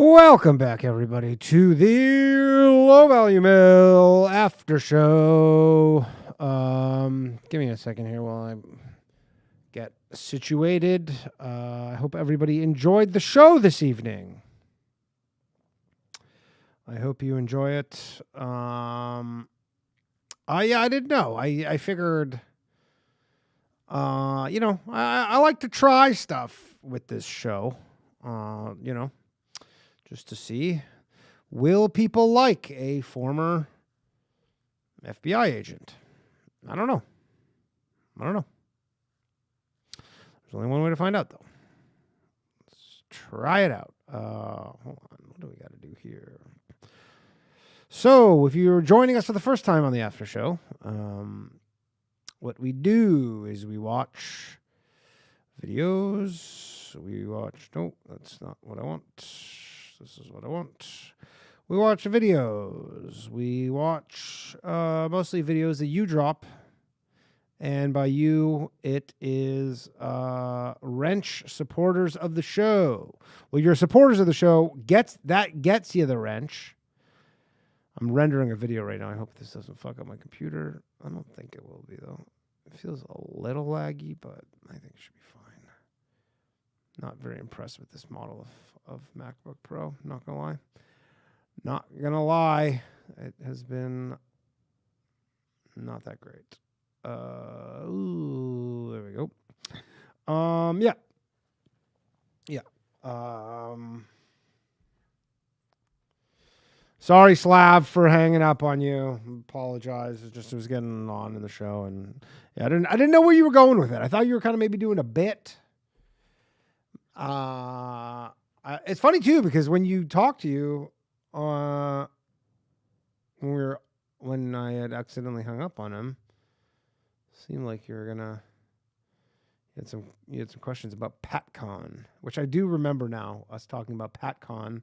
Welcome back, everybody, to the Low Value Mill After Show. Give me a second here while I get situated. I hope everybody enjoyed the show this evening. I hope you enjoy it. Yeah, I didn't know. I figured, I like to try stuff with this show. Just to see, will people like a former FBI agent? I don't know. There's only one way to find out, though. Let's try it out. Hold on. What do we got to do here? So, if you're joining us for the first time on the After Show, what we do is we watch videos. No, that's not what I want. This is what I want. We watch videos. We watch mostly videos that you drop. And by you, it is wrench supporters of the show. Well, your supporters of the show gets you the wrench. I'm rendering a video right now. I hope this doesn't fuck up my computer. I don't think it will be, though. It feels a little laggy, but I think it should be fine. Not very impressed with this model of MacBook Pro. Not gonna lie. It has been not that great. There we go. Yeah. Sorry, Slav, for hanging up on you. Apologize. It was getting on in the show, and yeah, I didn't know where you were going with it. I thought you were kind of maybe doing a bit. It's funny too because when you talk to you, when I had accidentally hung up on him, seemed like you had some questions about PatCon, which I do remember now. Us talking about PatCon.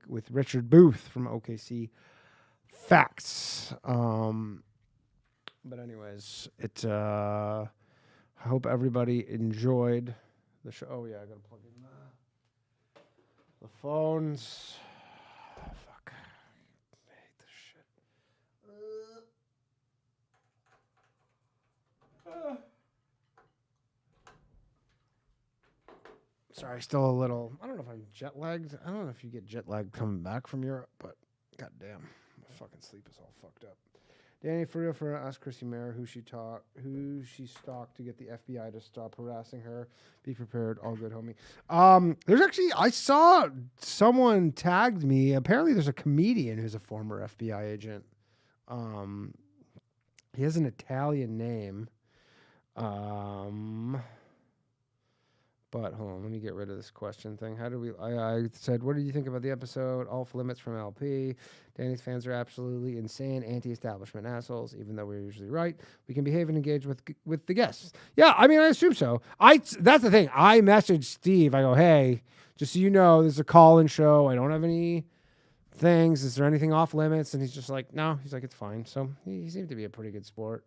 With Richard Booth from OKC Facts. But anyways, I hope everybody enjoyed the show. Oh yeah, I gotta plug in the phones. Fuck. I hate this shit. Sorry, still a little. I don't know if I'm jet lagged. I don't know if you get jet lagged coming back from Europe, but goddamn, my fucking sleep is all fucked up. Danny, for real, ask Chrissy Mayer who she stalked to get the FBI to stop harassing her. Be prepared, all good, homie. There's actually, I saw someone tagged me. Apparently, there's a comedian who's a former FBI agent. He has an Italian name. But hold on, let me get rid of this question thing. I said, what did you think about the episode? Off limits from LP. Danny's fans are absolutely insane, anti-establishment assholes, even though we're usually right. We can behave and engage with the guests. Yeah, I mean, I assume so. That's the thing. I messaged Steve. I go, hey, just so you know, this is a call-in show. I don't have any things. Is there anything off limits? And he's just like, no. He's like, it's fine. So he seemed to be a pretty good sport.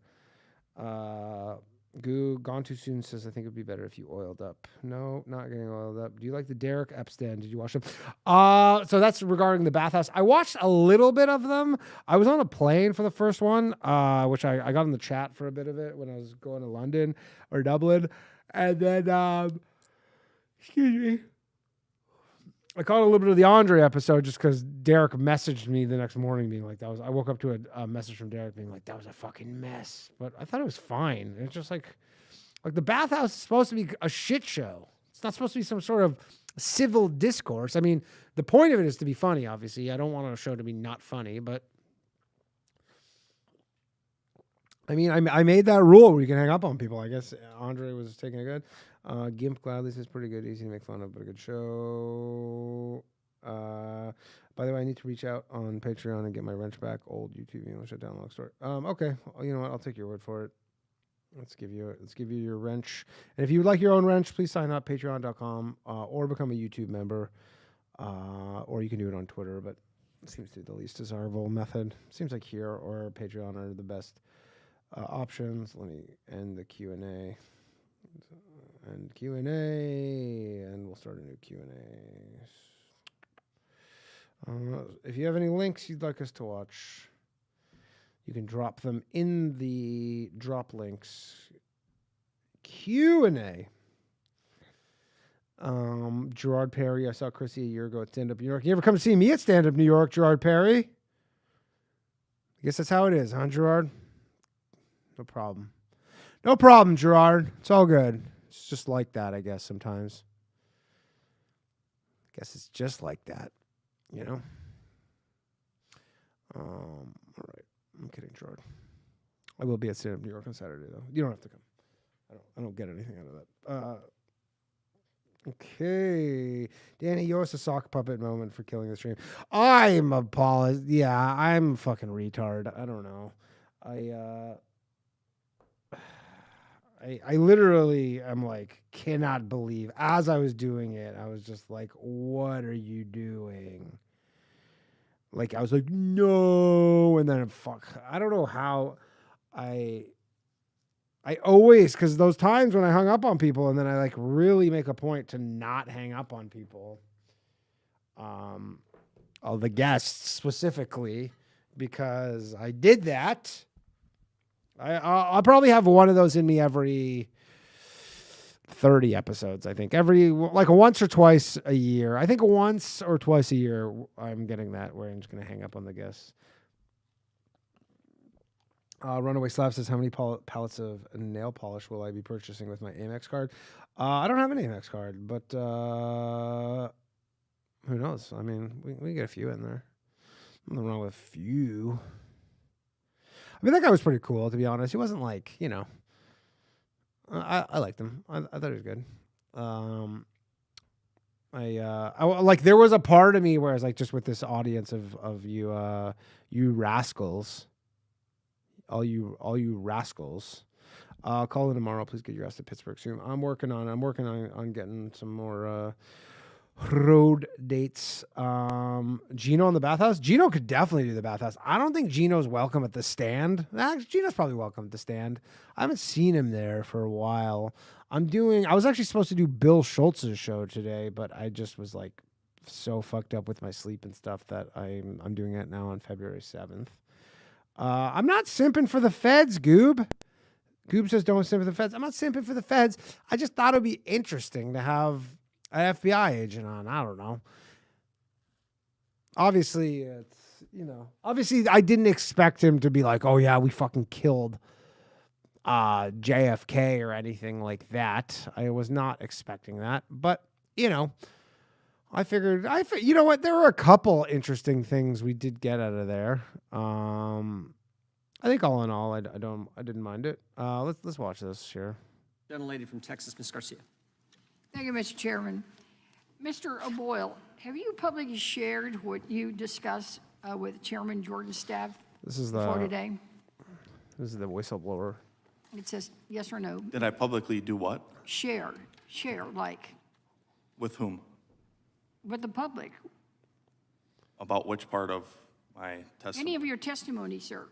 Gone Too Soon says, I think it would be better if you oiled up. No, not getting oiled up. Do you like the Derek Epstein? Did you watch them? So that's regarding the bathhouse. I watched a little bit of them. I was on a plane for the first one, which I got in the chat for a bit of it when I was going to London or Dublin. And then, excuse me, I caught a little bit of the Andre episode just because Derek messaged me the next morning being like, I woke up to a message from Derek being like, that was a fucking mess. But I thought it was fine. It's just like the bathhouse is supposed to be a shit show. It's not supposed to be some sort of civil discourse. I mean, the point of it is to be funny, obviously. I don't want a show to be not funny, but I mean, I made that rule where you can hang up on people. I guess Andre was taking it good. Gimp gladly says pretty good, easy to make fun of, but a good show. By the way, I need to reach out on Patreon and get my wrench back. Old YouTube English shut down long story. Okay, well, you know what? I'll take your word for it. Let's give you your wrench. And if you would like your own wrench, please sign up patreon.com or become a YouTube member. Or you can do it on Twitter, but it seems to be the least desirable method. Seems like here or Patreon are the best options. Let me end the Q&A. And Q&A, and we'll start a new Q&A. If you have any links you'd like us to watch, you can drop them in the drop links Q&A. Gerard Perry, I saw Chrissy a year ago at Stand Up New York. You ever come to see me at Stand Up New York, Gerard Perry? I guess that's how it is, huh, Gerard? No problem. No problem, Gerard. It's all good. It's just like that, I guess, sometimes. I guess it's just like that, you know? All right. I'm kidding, Gerard. I will be at Stand Up New York on Saturday, though. You don't have to come. I don't get anything out of that. Okay. Danny, yours a sock puppet moment for killing the stream. I'm apologizing. Yeah, I'm a fucking retard. I don't know. I literally am like, cannot believe. As I was doing it, I was just like, what are you doing? Like, I was like, no. And then, fuck. I don't know how I always, because those times when I hung up on people and then I like really make a point to not hang up on people. The guests specifically, because I did that. I'll probably have one of those in me every 30 episodes, I think. Like once or twice a year. I think once or twice a year I'm getting that where I'm just going to hang up on the guests. Runaway Slap says, how many pallets of nail polish will I be purchasing with my Amex card? I don't have an Amex card, but Who knows? I mean, we get a few in there. Nothing wrong with a few. I mean, that guy was pretty cool, to be honest. He wasn't like, I liked him. I thought he was good. I like, there was a part of me where I was like, just with this audience of you rascals, all you rascals. Call in tomorrow. Please get your ass to Pittsburgh soon. I'm working on getting some more road dates. Gino in the bathhouse. Gino could definitely do the bathhouse. I don't think Gino's welcome at the stand. Actually, Gino's probably welcome at the stand. I haven't seen him there for a while. I was actually supposed to do Bill Schultz's show today, but I just was like so fucked up with my sleep and stuff that I'm doing it now on February 7th. I'm not simping for the feds, Goob. Goob says don't simp for the feds. I'm not simping for the feds. I just thought it would be interesting to have an FBI agent on. I don't know. Obviously, obviously I didn't expect him to be like, oh yeah, we fucking killed JFK or anything like that. I was not expecting that, but I figured, you know what? There were a couple interesting things we did get out of there. I think all in all, I didn't mind it. Let's watch this here. Gentlelady from Texas, Ms. Garcia. Thank you, Mr. Chairman. Mr. O'Boyle, have you publicly shared what you discussed with Chairman Jordan's staff before today? This is the whistleblower. It says yes or no. Did I publicly do what? Share, like With whom? with the public. About which part of my testimony? Any of your testimony, sir,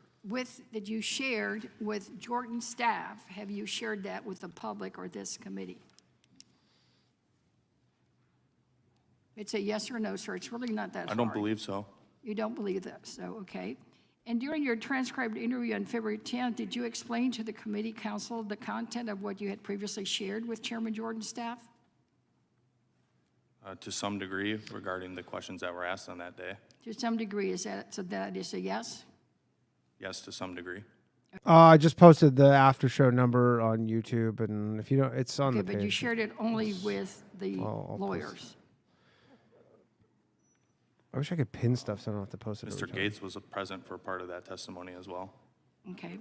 that you shared with Jordan's staff, have you shared that with the public or this committee? It's a yes or no, sir. It's really not that hard. I don't believe so. You don't believe that, so okay. And during your transcribed interview on February 10th, did you explain to the committee counsel the content of what you had previously shared with Chairman Jordan's staff? To some degree regarding the questions that were asked on that day. To some degree, is that, so that is a yes? Yes, to some degree. I just posted the after show number on YouTube, and if you don't, it's on the Okay, page. but you shared it only with the I'll lawyers. I wish I could pin stuff so I don't have to post it. Mr. every time. Gates was present for part of that testimony as well. Okay.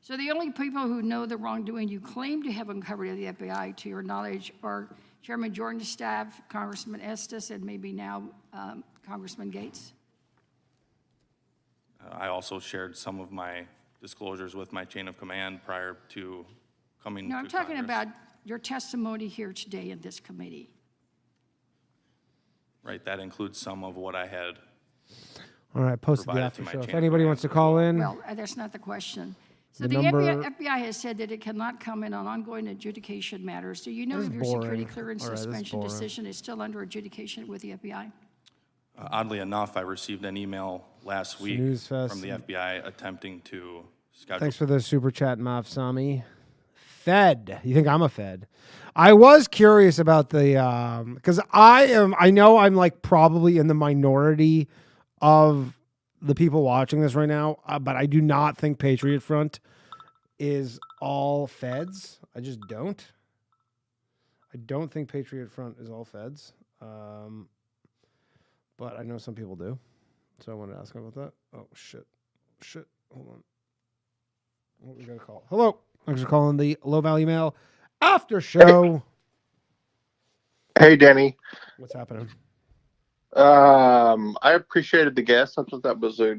So the only people who know the wrongdoing you claim to have uncovered at the FBI, to your knowledge, are Chairman Jordan's staff, Congressman Estes, and maybe now Congressman Gates? I also shared some of my disclosures with my chain of command prior to coming No, to I'm talking Congress. about your testimony here today in this committee. Right, that includes some of what I had. All right, posted the Provided after to my show. If chain of anybody command wants to as call well. in, Well, that's not the question. So The the number- FBI has said that it cannot comment on ongoing adjudication matters. Do you know This if is your security boring. clearance All right, this is suspension boring. decision is still under adjudication with the FBI? Oddly enough, I received an email last week Snooze fest. from the FBI attempting to schedule. thanks for the super chat, Mafsami. Fed. You think I'm a Fed? I was curious about the because I know I'm like probably in the minority of the people watching this right now, but I do not think Patriot Front is all Feds. I just don't. I don't think Patriot Front is all Feds. But I know some people do. So I wanted to ask him about that. Oh, shit. Hold on. What we got to call? Hello. Thanks for calling the Low Valley Mail after show. Hey, Denny. What's happening? I appreciated the guest. I thought that was a,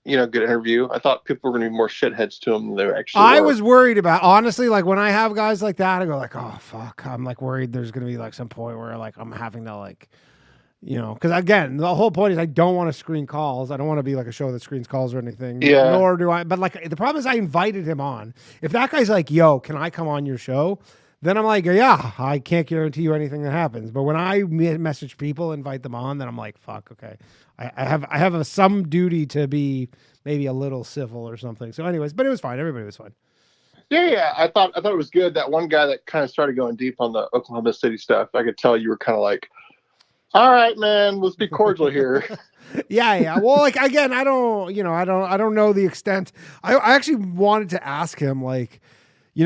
good interview. I thought people were going to be more shitheads to him than they actually I were. was worried about, honestly, like when I have guys like that, I go like, oh, fuck. I'm like worried there's going to be like some point where like I'm having to like, because again, the whole point is I don't want to screen calls. I don't want to be like a show that screens calls or anything. Yeah. Nor do I. But like the problem is I invited him on. If that guy's like, yo, can I come on your show? Then I'm like, yeah, I can't guarantee you anything that happens. But when I message people, invite them on, then I'm like, fuck, okay. I have some duty to be maybe a little civil or something. So anyways, but it was fine. Everybody was fine. Yeah. I thought it was good. That one guy that kind of started going deep on the Oklahoma City stuff, I could tell you were kind of like, all right, man, let's be cordial here. Yeah. Well, like again, I don't know the extent. I actually wanted to ask him, like,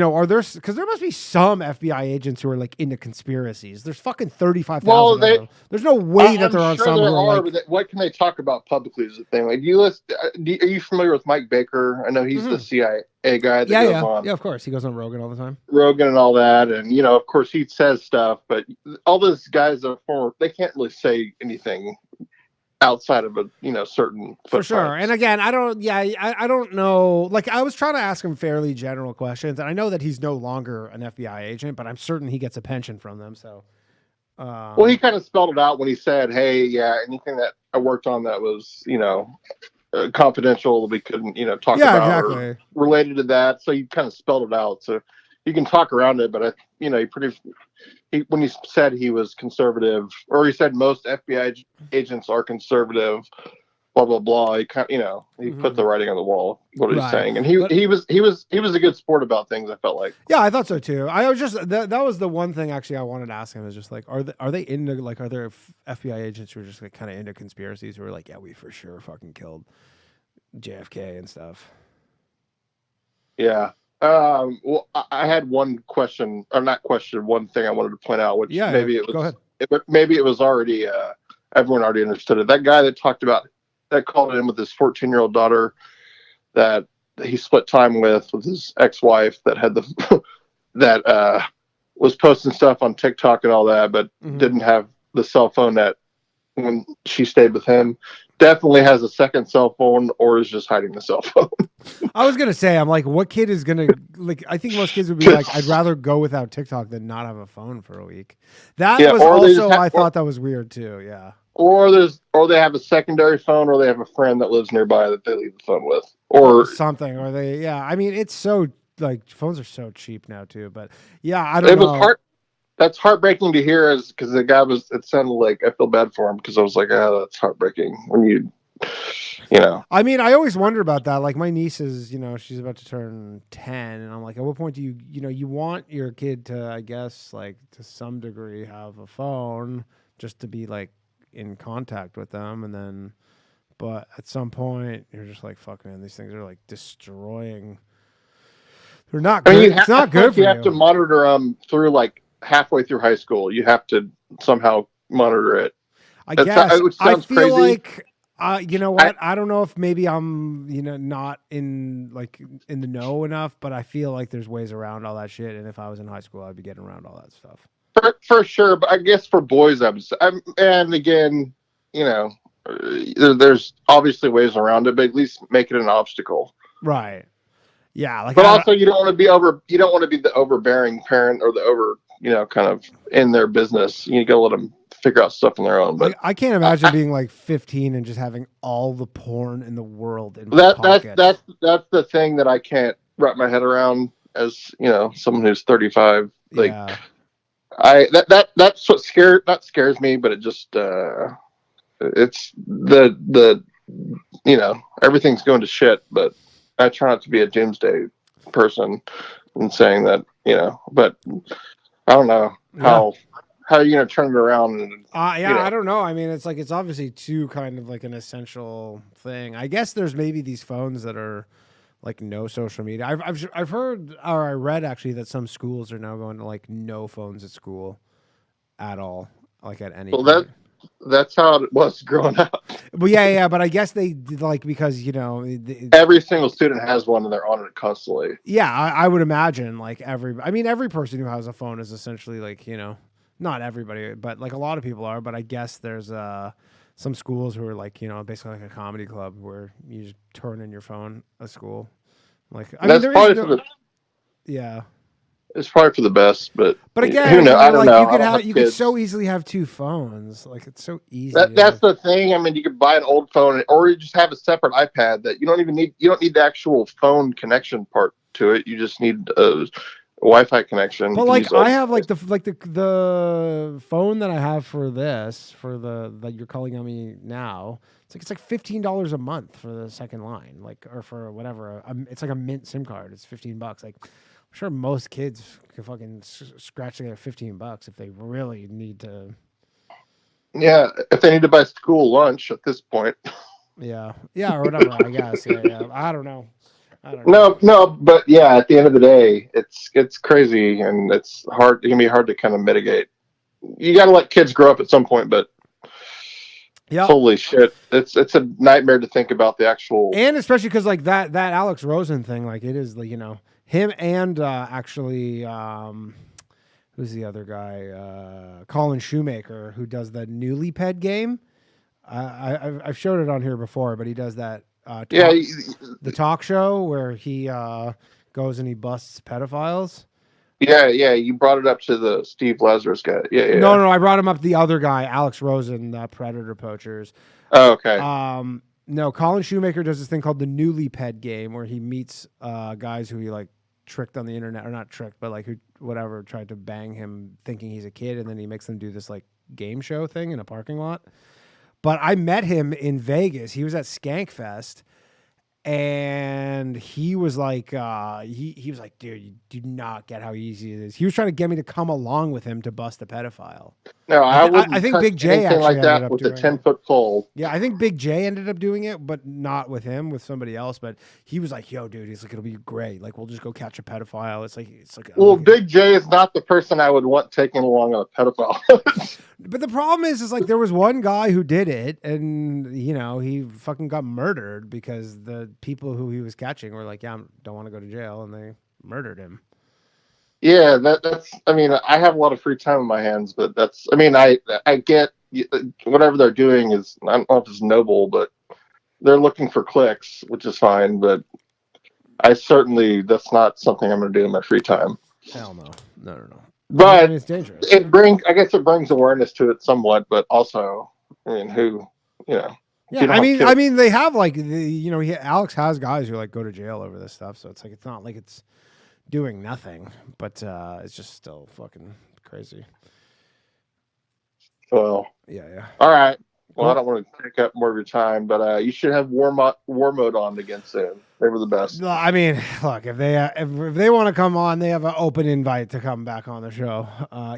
are there, because there must be some FBI agents who are like into conspiracies. There's fucking 35,000 Well, of them. There's no way that I'm they're on sure some there who are, are like, but what can they talk about publicly is the thing. Like, are you familiar with Mike Baker? I know he's the CIA guy that goes on yeah, of course. He goes on Rogan all the time. Rogan and all that, and of course he says stuff, but all those guys are former. They can't really say anything outside of a certain For sure. footprint. And again, I don't know. Like, I was trying to ask him fairly general questions, and I know that he's no longer an FBI agent, but I'm certain he gets a pension from them. So, Well, he kind of spelled it out when he said, "Hey, yeah, anything that I worked on that was confidential, we couldn't talk yeah, about exactly. or related to that." So he kind of spelled it out. So you can talk around it, but when he said he was conservative, or he said most FBI agents are conservative, blah blah blah. He kind of, he put the writing on the wall. What he's saying, and he was a good sport about things. I felt like. Yeah, I thought so too. I was just that was the one thing actually I wanted to ask him is just like, are they into like, are there FBI agents who are just like kind of into conspiracies who are like, yeah, we for sure fucking killed JFK and stuff. Yeah. Well, I had one question, or not question, one thing I wanted to point out, which maybe it was, go ahead. Maybe it was already, everyone already understood it. That guy that called in with his 14-year-old daughter that he split time with his ex-wife that had that was posting stuff on TikTok and all that, but didn't have the cell phone that when she stayed with him. Definitely has a second cell phone, or is just hiding the cell phone. I was gonna say, I'm like, what kid is gonna like? I think most kids would be like, I'd rather go without TikTok than not have a phone for a week. That was also, I thought that was weird too. Yeah. Or they have a secondary phone, or they have a friend that lives nearby that they leave the phone with, or something. Or they, yeah. I mean, it's so like phones are so cheap now too. But yeah, I don't know. That's heartbreaking to hear, because the guy it sounded like I feel bad for him, because I was like, that's heartbreaking when you I mean, I always wonder about that. Like my niece is, she's about to turn 10, and I'm like, at what point do you want your kid to, I guess, like to some degree have a phone just to be like in contact with them, and then, but at some point you're just like, fuck man, these things are like destroying. They're not good. It's not good for you. You have to monitor them through like halfway through high school. You have to somehow monitor it. I guess. I feel crazy. Like, you know what? I don't know if maybe I'm, not in the know enough, but I feel like there's ways around all that shit. And if I was in high school, I'd be getting around all that stuff. For sure. But I guess for boys, and again, there's obviously ways around it, but at least make it an obstacle. Right. Yeah. But also you don't want to be the overbearing parent or the over, kind of in their business. You gotta let them figure out stuff on their own. But I can't imagine being like 15 and just having all the porn in the world in my pocket. That's the thing that I can't wrap my head around as, someone who's 35. Like that's what scares me, but it just it's the everything's going to shit, but I try not to be a doomsday person and saying that, but I don't know how are you going to turn it around? And, I don't know. I mean, it's like, it's obviously too kind of like an essential thing. I guess there's maybe these phones that are like no social media. I've heard, or I read actually, that some schools are now going to like no phones at school at all, like at any point. That's how it was growing up. But yeah. But I guess they like, because every single student has one and they're on it constantly. Yeah, I would imagine like every person who has a phone is essentially like, not everybody, but like a lot of people are. But I guess there's some schools who are like, basically like a comedy club where you just turn in your phone at school. Like, it's probably for the best, but again, who knows? I don't know. You could so easily have two phones. Like, it's so easy. That's the thing. I mean, you could buy an old phone, or you just have a separate iPad that you don't even need. You don't need the actual phone connection part to it. You just need a Wi-Fi connection. But like, I have like the phone that I have for that you're calling on me now. It's like $15 a month for the second line, like, or for whatever. It's like a Mint SIM card. It's $15. Like, I'm sure most kids can fucking scratch together $15 if they really need to. Yeah, if they need to buy school lunch at this point. Yeah, or whatever. I guess. Yeah. I don't know. I don't know. No, but yeah, at the end of the day, it's crazy and it's hard. It can be hard to kind of mitigate. You got to let kids grow up at some point, but Yeah. holy shit, it's a nightmare to think about the actual. And especially because like that Alex Rosen thing, like it is like, him and actually who's the other guy? Colin Shoemaker, who does the Newly Ped game. I've showed it on here before, but he does that. The talk show where he goes and he busts pedophiles. Yeah, you brought it up to the Steve Lazarus guy. Yeah. No, I brought him up the other guy, Alex Rosen, Predator Poachers. Oh, okay. No, Colin Shoemaker does this thing called the Newly Ped game where he meets guys who he like tricked on the internet, or not tricked, but like who whatever tried to bang him thinking he's a kid, and then he makes them do this like game show thing in a parking lot. But I met him in Vegas. He was at Skankfest, and he was like, he was like, dude, you do not get how easy it is. He was trying to get me to come along with him to bust a pedophile. No, I think touch Big J anything actually like ended that up with a doing it. 10-foot pole. Yeah, I think Big J ended up doing it, but not with him, with somebody else. But he was like, yo, dude, he's like, it'll be great. Like, we'll just go catch a pedophile. It's like. Well, Big J is not the person I would want taking along a pedophile. But the problem is like there was one guy who did it, and he fucking got murdered because the people who he was catching were like, yeah, I don't want to go to jail, and they murdered him. Yeah, that's. I mean, I have a lot of free time on my hands, but that's. I mean, I get whatever they're doing is. I don't know if it's noble, but they're looking for clicks, which is fine. But that's not something I'm going to do in my free time. Hell no. But I mean, it's dangerous. I guess it brings awareness to it somewhat, but also, I mean, Yeah, I mean, they have like Alex has guys who like go to jail over this stuff, so it's like it's not like it's doing nothing, but it's just still fucking crazy. Well, yeah. All right. Well, Cool. I don't want to take up more of your time, but you should have war mode on again soon. They were the best. No, I mean, look, if they want to come on, they have an open invite to come back on the show.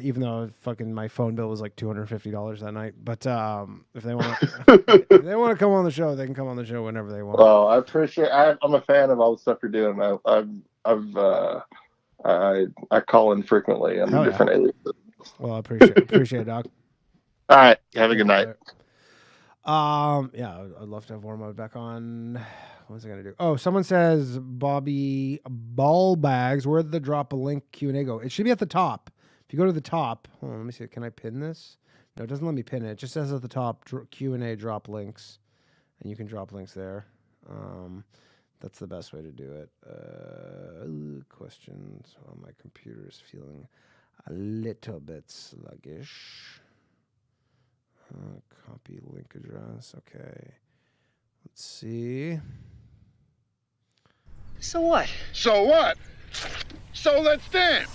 Even though fucking my phone bill was like $250 that night, but if they want to come on the show, they can come on the show whenever they want. Well, I appreciate. I'm a fan of all the stuff you're doing. I call in frequently on different aliases. Well, I appreciate it, Doc. All right. Have a good night. Yeah, I'd love to have war mode back on. What was I gonna do? Oh, someone says Bobby Ballbags. Where'd the drop a link Q&A go? It should be at the top. If you go to the top, hold on, let me see. Can I pin this? No, it doesn't let me pin it. It just says at the top Q&A drop links, and you can drop links there. That's the best way to do it. Questions. Oh, my computer is feeling a little bit sluggish. Copy link address. Okay. Let's see. So what? So what? So let's dance.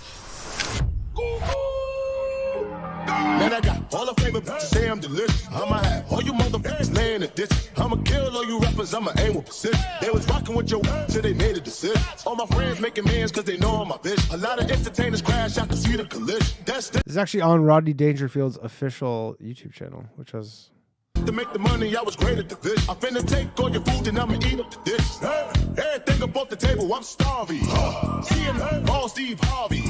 Man, I got all the flavor, say I'm delicious. I'ma have all you motherfuckers laying a ditch. I'ma kill all you rappers, I'ma aim with precision. They was rocking with your till they made a decision. All my friends making mans cause they know I'm my bitch. A lot of entertainers crash out to see the collision. That's This is actually on Rodney Dangerfield's official YouTube channel, which has... to make the money, I was great at the fish. I finna take all your food and I'ma eat up the dish. Everything up off the table, I'm starving. Seeing all Steve Harvey.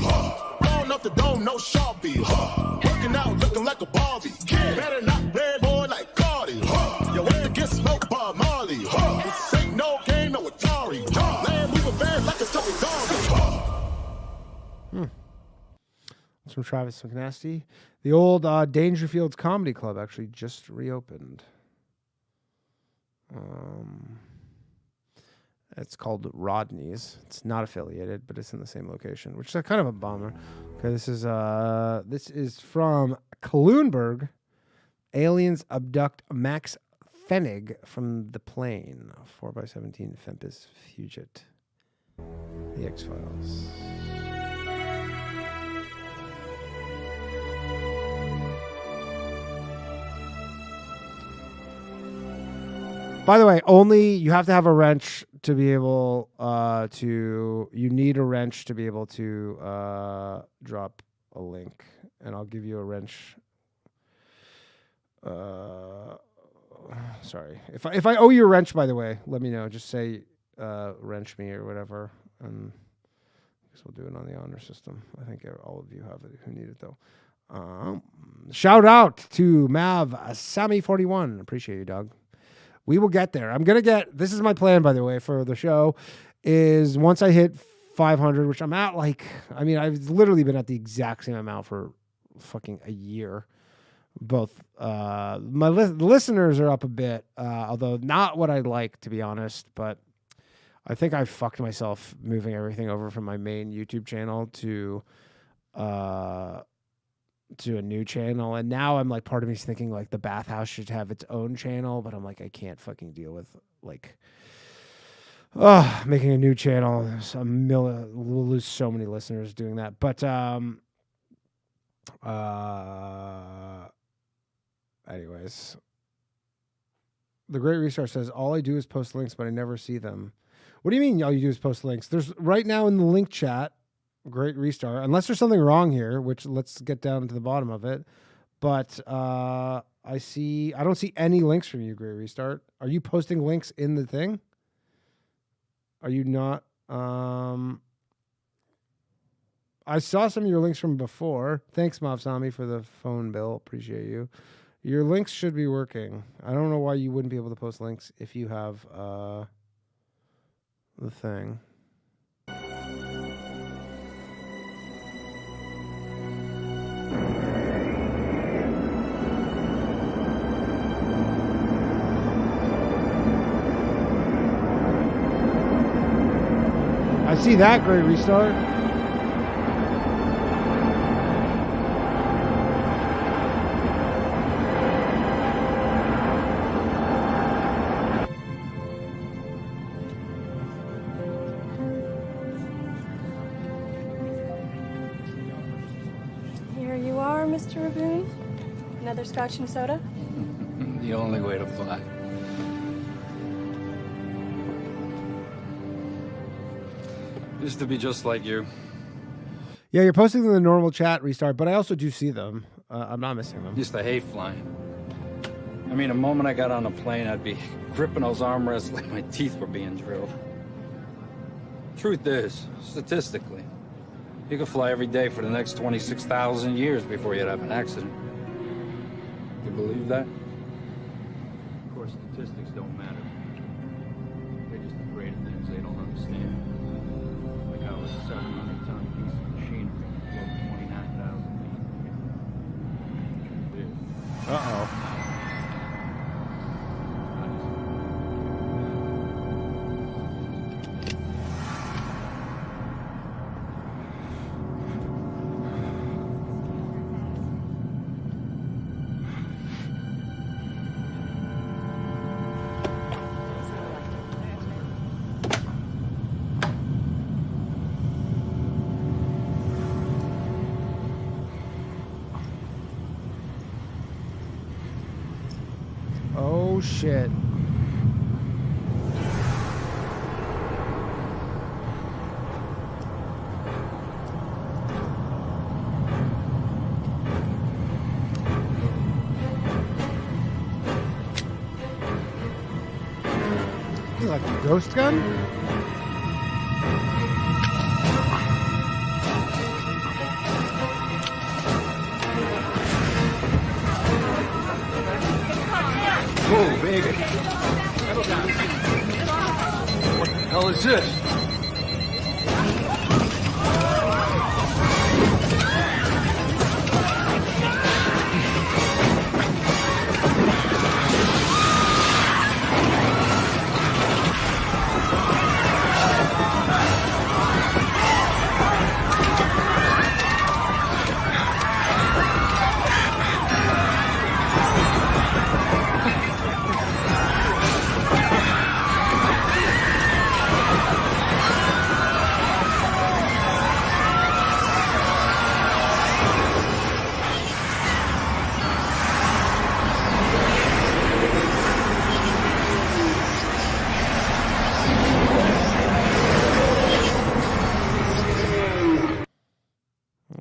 Blowing up the dome, no Sharpie. Working out, looking like a Barbie. Better not play boy like Cardi. You want to get smoked by Marley. This ain't no game, no Atari. Land moving fast like a Tony Dog. It's from Travis McNasty. The old Dangerfields Comedy Club actually just reopened. It's called Rodney's. It's not affiliated, but it's in the same location, which is kind of a bummer. Okay, this is from Kloonberg. Aliens abduct Max Fennig from the plane. 4x17 Fempus Fugit. The X-Files. By the way, you have to have a wrench to be able you need a wrench to be able to drop a link. And I'll give you a wrench. Sorry. If I owe you a wrench, by the way, let me know. Just say wrench me or whatever, and I guess we'll do it on the honor system. I think all of you have it who need it though. Shout out to Mav Sammy 41. Appreciate you, dog. We will get there. This is my plan, by the way, for the show, is once I hit 500, which I'm at I've literally been at the exact same amount for fucking a year. Both my listeners are up a bit, although not what I'd like, to be honest, but I think I fucked myself moving everything over from my main YouTube channel to a new channel. And now I'm like, part of me's thinking like the bathhouse should have its own channel, but I'm like, I can't fucking deal with like making a new channel. We'll lose so many listeners doing that. But anyways, the Great Restart says, all I do is post links, but I never see them. What do you mean all you do is post links? There's right now in the link chat, Great Restart, unless there's something wrong here, which let's get down to the bottom of it. But I don't see any links from you, Great Restart. Are you posting links in the thing? Are you not? I saw some of your links from before. Thanks, Mavsami, for the phone bill. Appreciate you. Your links should be working. I don't know why you wouldn't be able to post links if you have the thing. I see that, Great Restart. Here you are, Mr. Raboon. Another scotch and soda? The only way to fly. Used to be just like you. Yeah, you're posting them in the normal chat, Restart, but I also do see them. I'm not missing them. Used to hate flying. I mean, the moment I got on a plane, I'd be gripping those armrests like my teeth were being drilled. Truth is, statistically, you could fly every day for the next 26,000 years before you'd have an accident. You believe that? Of course, statistics don't matter. They're just afraid of things they don't understand. Like how a 700-ton piece of machinery float 29,000 feet. Uh-oh. Oh, shit. You like the ghost gun? Whoa, baby. What the hell is this?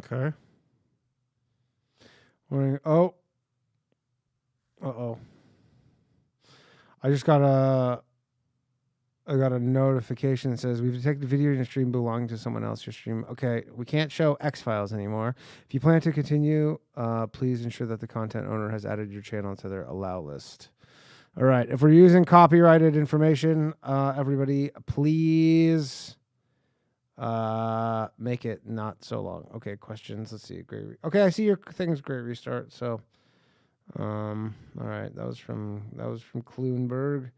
Okay. Oh. Uh-oh. I just got a I got a notification that says we've detected video in your stream belonging to someone else. Your stream. Okay, we can't show X-Files anymore. If you plan to continue, please ensure that the content owner has added your channel to their allow list. All right. If we're using copyrighted information, everybody, please make it not so long. Okay. Questions. Let's see. Great. Okay. I see your thing's great restart. So, all right. That was from Kloonberg.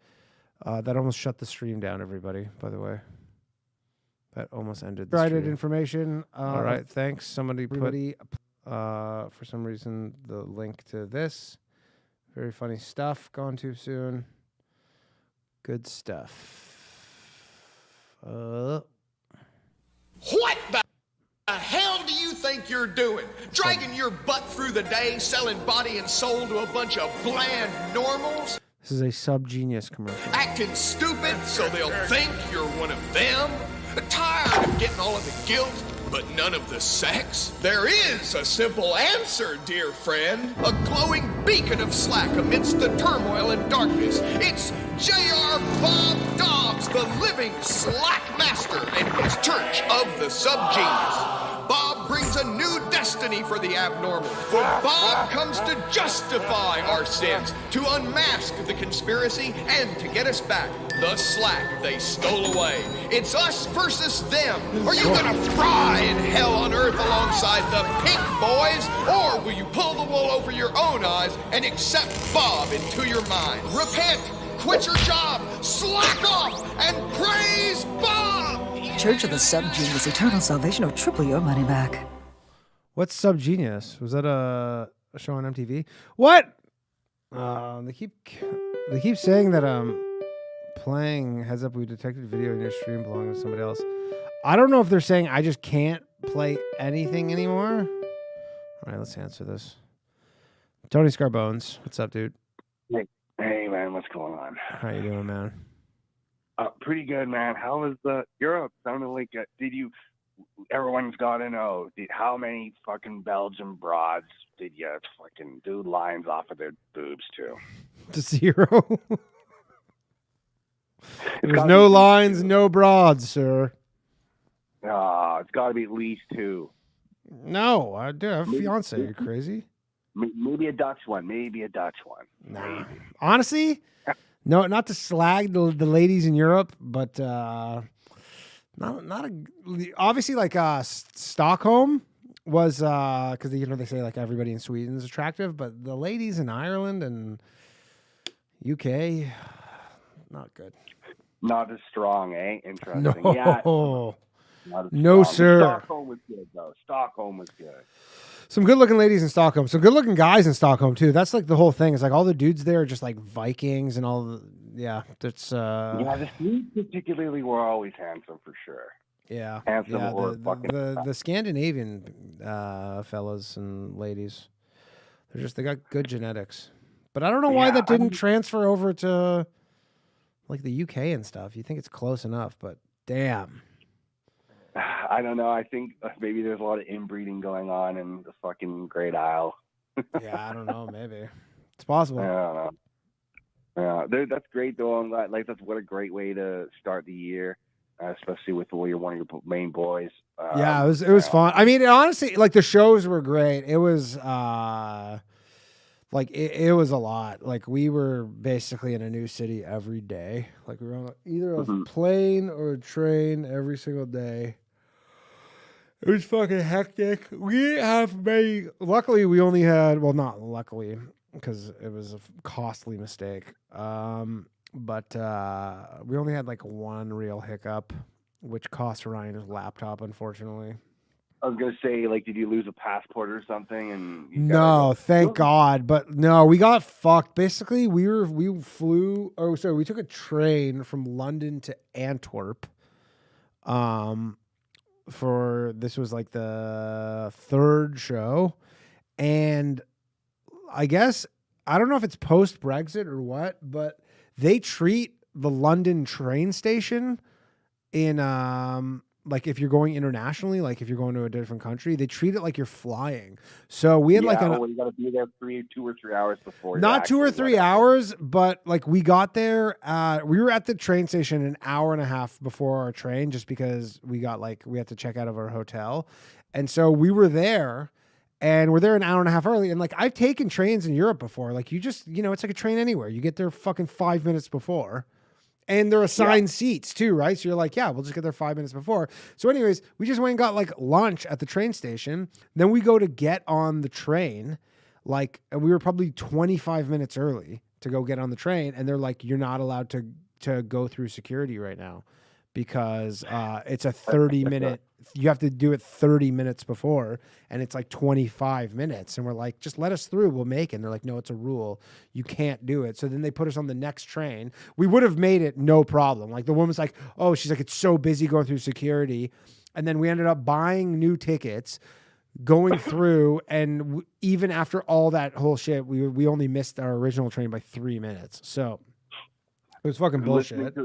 That almost shut the stream down, everybody, by the way. That almost ended the stream. Information. All right. Thanks. Somebody put, for some reason, the link to this. Very funny stuff. Gone too soon. Good stuff. What the hell do you think you're doing? Dragging your butt through the day, selling body and soul to a bunch of bland normals? This is a Subgenius commercial. Acting stupid so they'll think you're one of them? Tired of getting all of the guilt, but none of the sex? There is a simple answer, dear friend. A glowing beacon of slack amidst the turmoil and darkness. It's J.R. Bob Dobbs, the living slack master, and his church of the Subgenius. Bob brings a new destiny for the abnormal. For Bob comes to justify our sins, to unmask the conspiracy, and to get us back the slack they stole away. It's us versus them. Are you gonna fry in hell on earth alongside the pink boys? Or will you pull the wool over your own eyes and accept Bob into your mind? Repent, quit your job, slack off, and praise Bob! Church of the Subgenius, eternal salvation, or triple your money back. What's Subgenius? Was that a show on MTV? What? They keep saying that playing heads up we detected video in your stream belonging to somebody else. I don't know if they're saying I just can't play anything anymore. All right, let's answer this. Tony Scarbones, what's up, dude? Hey man, what's going on? How you doing, man? Pretty good, man. How was Europe? Sounded like everyone's got to know. How many fucking Belgian broads did you fucking do lines off of their boobs to? To 0. There's no lines, no broads, sir. It's got to be at least 2. No, I do have a fiance. Are you crazy? Maybe a Dutch one. Nah. Honestly, no, not to slag the ladies in Europe, but obviously like Stockholm was because they say like everybody in Sweden is attractive, but the ladies in Ireland and UK, not good. Not as strong, eh? Interesting. No, yeah, no, sir. Stockholm was good though. Stockholm was good. Some good-looking ladies in Stockholm. Some good-looking guys in Stockholm too. That's like the whole thing. It's like all the dudes there are just like Vikings and all the that's yeah, the Swedes particularly were always handsome for sure. Yeah. Handsome or the Scandinavian fellas and ladies. They got good genetics. But I don't know why that didn't transfer over to like the UK and stuff. You think it's close enough, but damn. I don't know. I think maybe there's a lot of inbreeding going on in the fucking Great Isle. Yeah, I don't know. Maybe it's possible. I don't know. Yeah, that's great though. Like that's what a great way to start the year, especially with one of your main boys. Yeah, it was fun. I mean, honestly, like the shows were great. It was like it was a lot. Like we were basically in a new city every day. Like we were on either a plane or a train every single day. It was fucking hectic. We didn't have many. Luckily, we only had. Well, not luckily, because it was a costly mistake. But we only had like one real hiccup, which cost Ryan his laptop, unfortunately. I was gonna say, like, did you lose a passport or something? And no, thank God. But no, we got fucked. Basically, we flew. Oh, sorry, we took a train from London to Antwerp. For this was like the 3rd show, and I guess I don't know if it's post Brexit or what, but they treat the London train station in like if you're going internationally, like if you're going to a different country, they treat it like you're flying. So we had like you got to be there 2 or 3 hours before. not 2 or 3 hours, but like we got there. We were at the train station an hour and a half before our train, just because we had to check out of our hotel, and so we were there. And we're there an hour and a half early. And like, I've taken trains in Europe before. Like you just, it's like a train anywhere. You get there fucking 5 minutes before. And they're assigned seats too, right? So you're like, yeah, we'll just get there 5 minutes before. So anyways, we just went and got like lunch at the train station. Then we go to get on the train. And we were probably 25 minutes early to go get on the train. And they're like, you're not allowed to go through security right now because it's a 30-minute. You have to do it 30 minutes before, and it's like 25 minutes. And we're like, just let us through. We'll make it. And they're like, no, it's a rule. You can't do it. So then they put us on the next train. We would have made it no problem. Like the woman's like, oh, she's like, it's so busy going through security. And then we ended up buying new tickets, going through. And even after all that whole shit, we only missed our original train by 3 minutes. So it was fucking bullshit.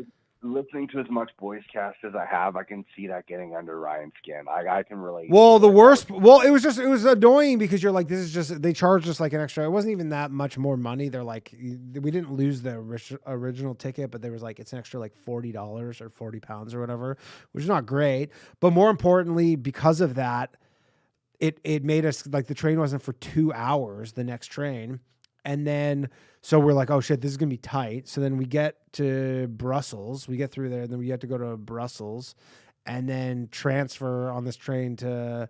Listening to as much voice cast as I have, I can see that getting under Ryan's skin. I can relate. Well, it was annoying because you're like, this is just, they charged us like an extra, it wasn't even that much more money. They're like, we didn't lose the original ticket, but there was like, it's an extra like $40 or 40 pounds or whatever, which is not great. But more importantly, because of that, it made us like, the train wasn't for 2 hours, the next train. And then, so we're like, oh shit, this is going to be tight. So then we get to Brussels, we get through there, and then we have to go to Brussels and then transfer on this train to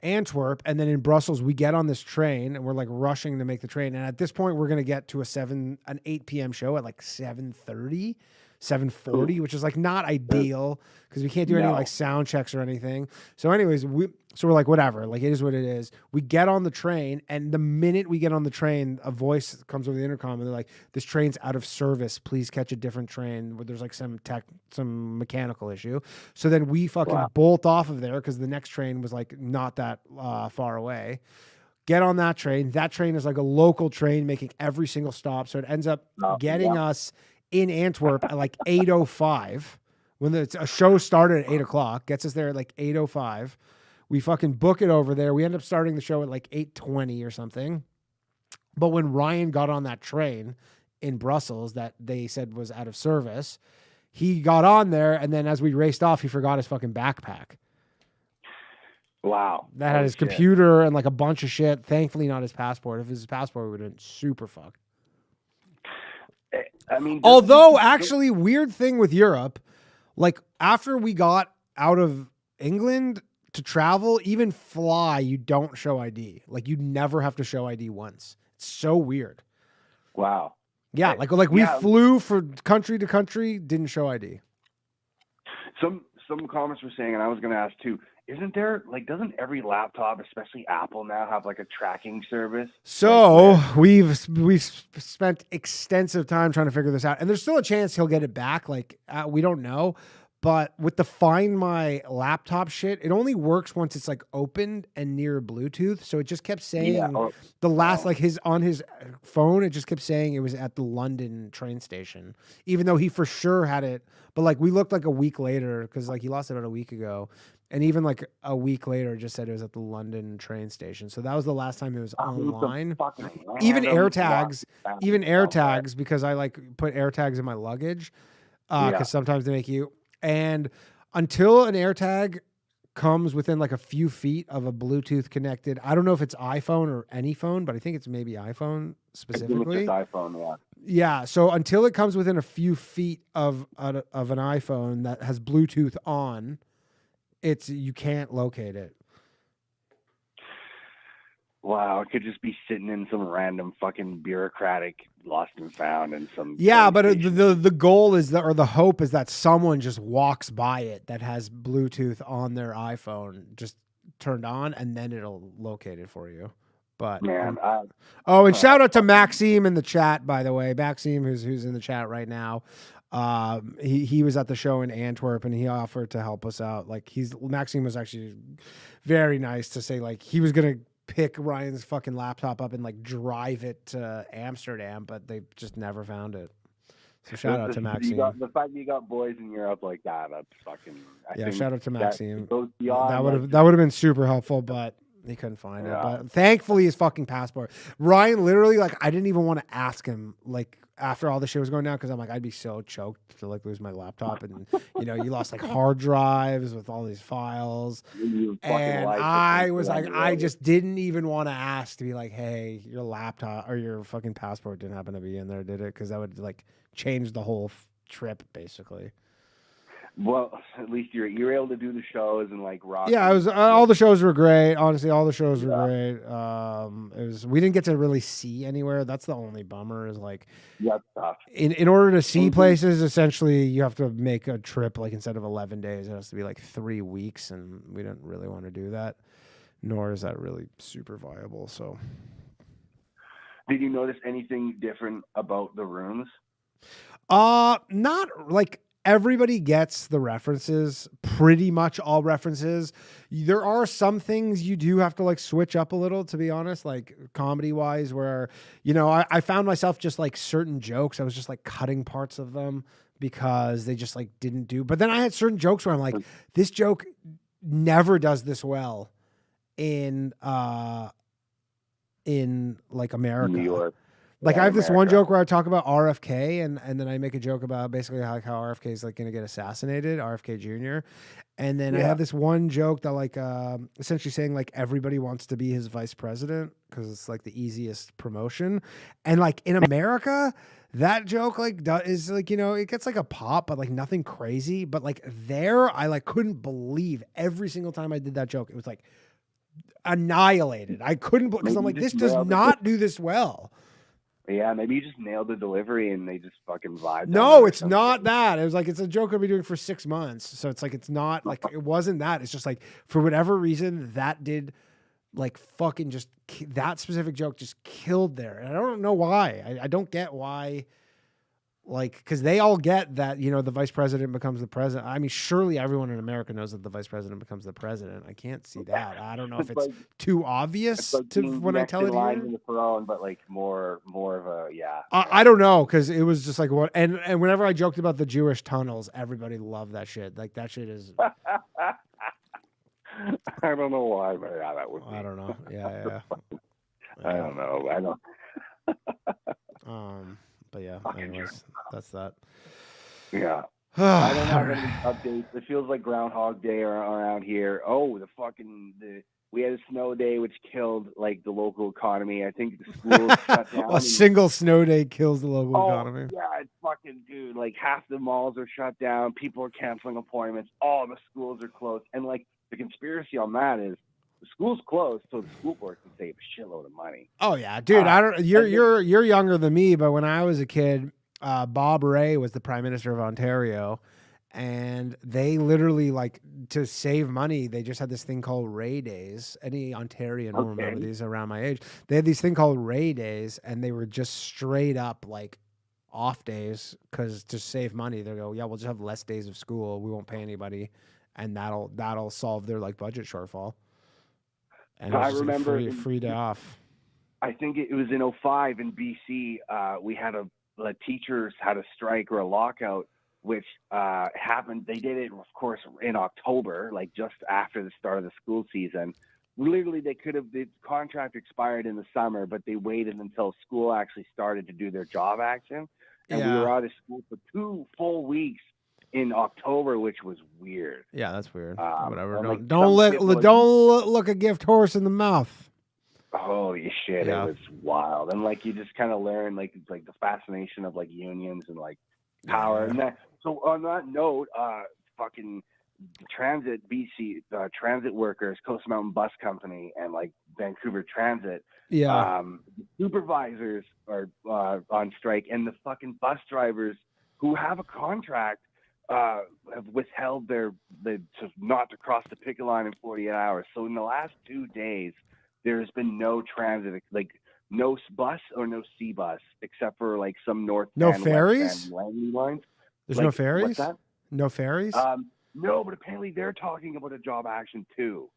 Antwerp. And then in Brussels, we get on this train and we're like rushing to make the train. And at this point, we're going to get to an 8 p.m. show at like 7:40, which is like not ideal because we can't do any like sound checks or anything. So anyways, we're like, whatever, like it is what it is. We get on the train, and the minute we get on the train, a voice comes over the intercom and they're like, this train's out of service. Please catch a different train where there's like some mechanical issue. So then we fucking bolt off of there because the next train was like not that far away. Get on that train. That train is like a local train making every single stop. So it ends up getting us in Antwerp at like 8:05 when a show started at 8 o'clock, gets us there at like 8:05. We fucking book it over there. We end up starting the show at like 8:20 or something. But when Ryan got on that train in Brussels that they said was out of service, he got on there. And then as we raced off, he forgot his fucking backpack. Wow. That had his computer and like a bunch of shit. Thankfully, not his passport. If it was his passport, we would have been super fucked. I mean, although actually weird thing with Europe, like after we got out of England to travel, even fly, you don't show ID. Like you never have to show ID once. It's so weird. Wow. Yeah. Like we flew for country to country, didn't show ID. Some comments were saying, and I was going to ask too, doesn't every laptop, especially Apple now, have like a tracking service? So we've spent extensive time trying to figure this out, and there's still a chance he'll get it back. Like we don't know, but with the Find My Laptop shit, it only works once it's like opened and near Bluetooth. So it just kept saying on his phone, it just kept saying it was at the London train station, even though he for sure had it. But like we looked like a week later because like he lost it about a week ago. And even like a week later, just said it was at the London train station. So that was the last time it was online. Even AirTags, because I like put AirTags in my luggage because sometimes they make you. And until an AirTag comes within like a few feet of a Bluetooth connected, I don't know if it's iPhone or any phone, but I think it's maybe iPhone specifically. It's just iPhone, yeah. Yeah. So until it comes within a few feet of an iPhone that has Bluetooth on, you can't locate it. Wow, it could just be sitting in some random fucking bureaucratic lost and found and some. Yeah, but the goal is the hope is that someone just walks by it that has Bluetooth on their iPhone just turned on, and then it'll locate it for you. But man, and shout out to Maxime in the chat, by the way, Maxime who's in the chat right now. He was at the show in Antwerp and he offered to help us out. Like Maxime was actually very nice to say like he was going to pick Ryan's fucking laptop up and like drive it to Amsterdam, but they just never found it. So shout out to Maxime. The fact that you got boys in Europe like that, that's fucking. I Yeah, think shout out to that Maxime. goes beyond, That would have been super helpful, but he couldn't find it. But thankfully, his fucking passport. Ryan literally, like, I didn't even want to ask him, like, after all the shit was going down, because I'm like, I'd be so choked to like lose my laptop, and you know, you lost like hard drives with all these files, and I was like, I just didn't even want to ask to be like, hey, your laptop or your fucking passport didn't happen to be in there, did it? Because that would like change the whole trip, basically. Well, at least you're able to do the shows and like rock. Yeah, it was all the shows were great. Honestly, all the shows were great. It was we didn't get to really see anywhere. That's the only bummer is like tough. In order to see places, essentially you have to make a trip like instead of 11 days, it has to be like 3 weeks, and we didn't really want to do that. Nor is that really super viable. So, did you notice anything different about the rooms? Not like. Everybody gets the references, pretty much all references. There are some things you do have to like switch up a little, to be honest, like comedy wise, where, you know, I found myself just like certain jokes. I was just like cutting parts of them because they just like didn't do. But then I had certain jokes where I'm like, this joke never does this well in like America. New York. Like I have this one joke where I talk about RFK and then I make a joke about basically how RFK is like going to get assassinated, RFK Jr. And then I have this one joke that like essentially saying like everybody wants to be his vice president because it's like the easiest promotion. And like in America, that joke like is like, you know, it gets like a pop, but like nothing crazy. But like there, I like couldn't believe every single time I did that joke. It was like annihilated. I couldn't because I'm like, this does not do this well. Yeah, maybe you just nailed the delivery and they just fucking vibed. No, it's not that. It was like, it's a joke I've been doing for 6 months. So it's like, it's not like, it wasn't that. It's just like, for whatever reason, that did like fucking just, that specific joke just killed there. And I don't know why. I don't get why, like, because they all get that, you know, the vice president becomes the president. I mean, surely everyone in America knows that the vice president becomes the president. I can't see that. I don't know if it's too obvious like to when I tell it line here. in the throne, but like more of a I don't know, because it was just like what, and whenever I joked about the Jewish tunnels, everybody loved that shit. Like that shit is. I don't know why, but yeah, that would. I don't know. Yeah. I don't know. But yeah, anyways, that's that. Yeah. I don't have any updates. It feels like Groundhog Day around here. Oh, we had a snow day which killed like the local economy. I think the schools shut down. A single snow day kills the local economy. Yeah, it's fucking dude. Like half the malls are shut down. People are canceling appointments. All the schools are closed. And like the conspiracy on that is the school's closed, so the school board can save a shitload of money. Oh yeah, dude. I don't. You're younger than me, but when I was a kid, Bob Rae was the Prime Minister of Ontario, and they literally like to save money. They just had this thing called Rae Days. Any Ontarian will remember these around my age. They had these thing called Rae Days, and they were just straight up like off days because to save money, they go, yeah, we'll just have less days of school. We won't pay anybody, and that'll solve their like budget shortfall. And I remember free day off. I think it was in 2005 in BC. We had the teachers had a strike or a lockout, which happened. They did it, of course, in October, like just after the start of the school season. Literally, the contract expired in the summer, but they waited until school actually started to do their job action. And we were out of school for 2 full weeks in October, which was weird. Yeah, that's weird. Whatever. Like, Don't look a gift horse in the mouth. Holy shit, It was wild. And like you just kind of learn like the fascination of like unions and like power. And that, so on that note, fucking transit BC transit workers, Coast Mountain Bus Company and like Vancouver Transit. Yeah. Supervisors are on strike, and the fucking bus drivers who have a contract have withheld not to cross the picket line in 48 hours. So in the last 2 days, there's been no transit, like no bus or no C bus, except for like some north. No and ferries? West and Langley lines. There's like, no ferries? What's that? No ferries? No, but apparently they're talking about a job action too,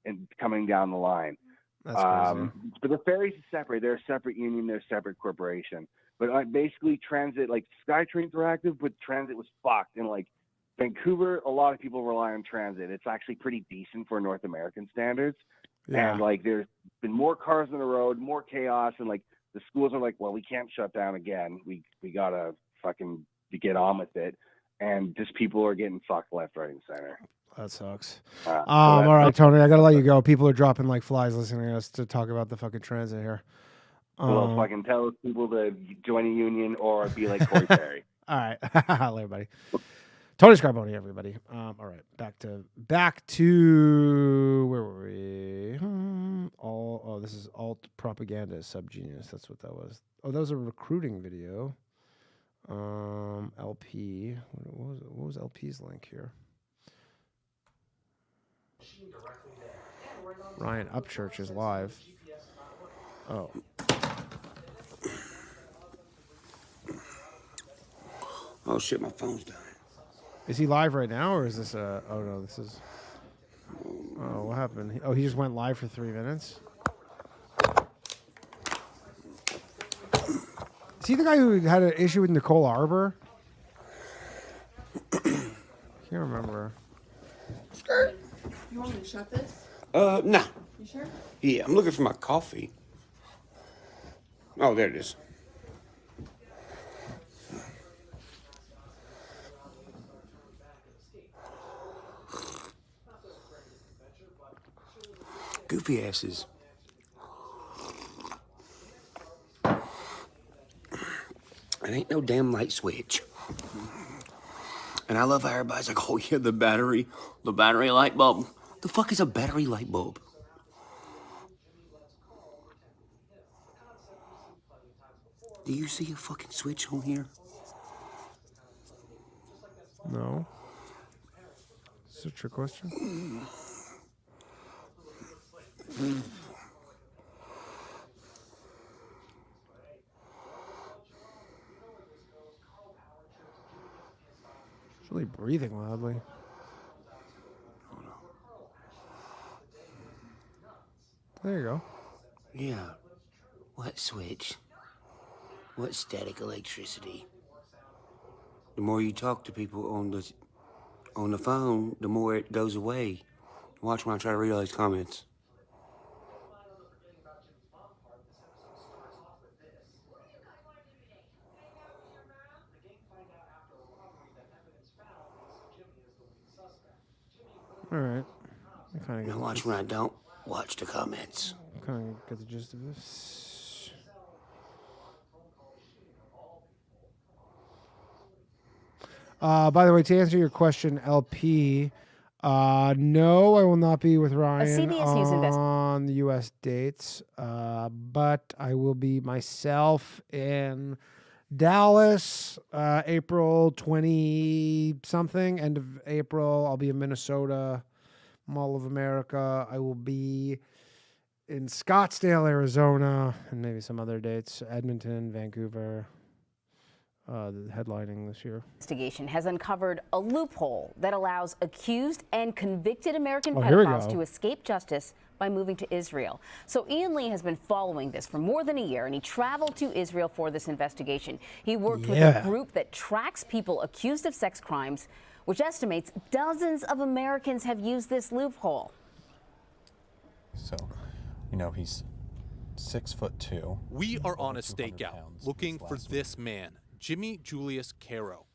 and coming down the line. That's crazy. But the ferries are separate. They're a separate union. They're a separate corporation. But like basically transit, like SkyTrains were active, but transit was fucked. And like Vancouver, a lot of people rely on transit. It's actually pretty decent for North American standards. Yeah. And like there's been more cars on the road, more chaos, and like the schools are like, well, we can't shut down again. We gotta fucking get on with it. And just people are getting fucked left, right, and center. That sucks. So All right, Tony, I gotta let you go. People are dropping like flies listening to us to talk about the fucking transit here. Well, fucking tell people to join a union or be like Corey Perry. All right, later, buddy. Tony Scarboni, everybody. All right, back to where were we? This is alt propaganda subgenius. That's what that was. Oh, that was a recruiting video. LP. What was LP's link here? Ryan Upchurch is live. Oh. Oh shit, my phone's dying. Is he live right now, or is this a... Oh, no, this is... Oh, what happened? Oh, he just went live for 3 minutes? Is he the guy who had an issue with Nicole Arbor? Can't remember. Skirt. You want me to shut this? No. You sure? Yeah, I'm looking for my coffee. Oh, there it is. Goofy asses. It ain't no damn light switch. And I love how everybody's like, oh yeah, the battery light bulb. The fuck is a battery light bulb? Do you see a fucking switch on here? No. Is it a trick question? It's really breathing loudly. There you go. Yeah. What switch? What static electricity? The more you talk to people on the phone, the more it goes away. Watch when I try to read all these comments. All right. I kind of Now watch when I don't watch the comments. Kind of get the gist of this. By the way, to answer your question, LP, no, I will not be with Ryan on the U.S. dates, but I will be myself in Dallas, April 20-something, end of April. I'll be in Minnesota, Mall of America. I will be in Scottsdale, Arizona, and maybe some other dates, Edmonton, Vancouver. The headlining this year. Investigation has uncovered a loophole that allows accused and convicted American Oh, pedophiles to escape justice by moving to Israel. So Ian Lee has been following this for more than a year, and he traveled to Israel for this investigation. He worked with a group that tracks people accused of sex crimes, which estimates dozens of Americans have used this loophole. So, you know, he's 6'2". We are on a stakeout looking for this man, Jimmy Julius Caro,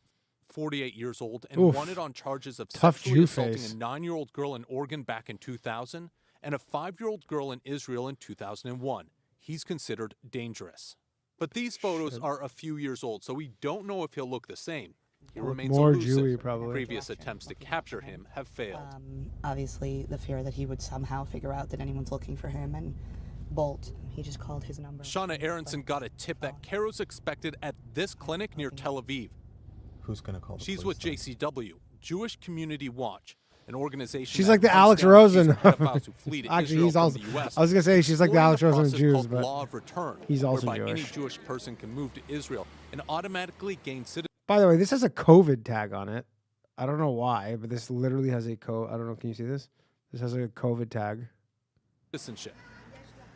48 years old and wanted on charges of sexually assaulting a 9-year-old girl in Oregon back in 2000 and a 5-year-old girl in Israel in 2001. He's considered dangerous. But these photos are a few years old, so we don't know if he'll look the same. He remains more elusive. Jewy, probably. Previous attempts to capture him have failed. Obviously, the fear that he would somehow figure out that anyone's looking for him and bolt. He just called his number. Shauna Aronson got a tip that Caro's expected at this clinic near Tel Aviv. Who's going to call the She's police with JCW, Jewish Community Watch, an organization. She's that like the hunts Alex down Rosen. pedophiles who flee to Actually, Israel he's from also. the US, I was gonna say she's like the exploring Alex a Rosen of process Jews, called but Law of Return, he's also whereby any Jewish. Jewish person can move to Israel and automatically gain citizenship. By the way, this has a COVID tag on it. I don't know why, but this literally has a I don't know. Can you see this? This has a COVID tag.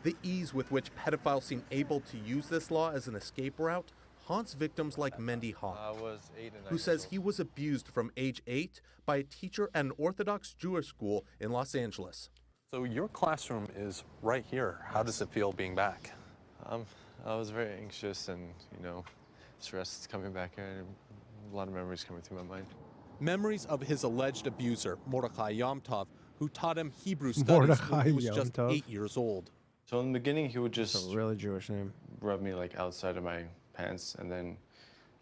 The ease with which pedophiles seem able to use this law as an escape route haunts victims like Mendy Hawk, who says he was abused from age 8 by a teacher at an Orthodox Jewish school in Los Angeles. So your classroom is right here. How does it feel being back? I was very anxious and, stressed coming back here. And a lot of memories coming through my mind. Memories of his alleged abuser, Mordechai Yom Tov, who taught him Hebrew studies when he was just 8 years old. So in the beginning, he would just That's a really Jewish name. Rub me like outside of my pants, and then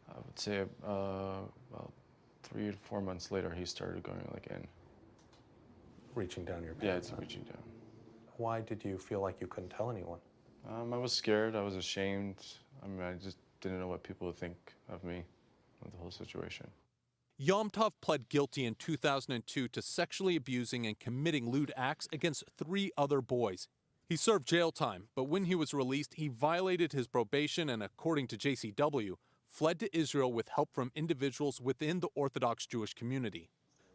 I would say about 3 to 4 months later, he started going like in. Reaching down your pants? Yeah, it's reaching down. Why did you feel like you couldn't tell anyone? I was scared. I was ashamed. I just didn't know what people would think of me, of the whole situation. Yom Tov pled guilty in 2002 to sexually abusing and committing lewd acts against 3 other boys. He served jail time, but when he was released, he violated his probation and, according to JCW, fled to Israel with help from individuals within the Orthodox Jewish community.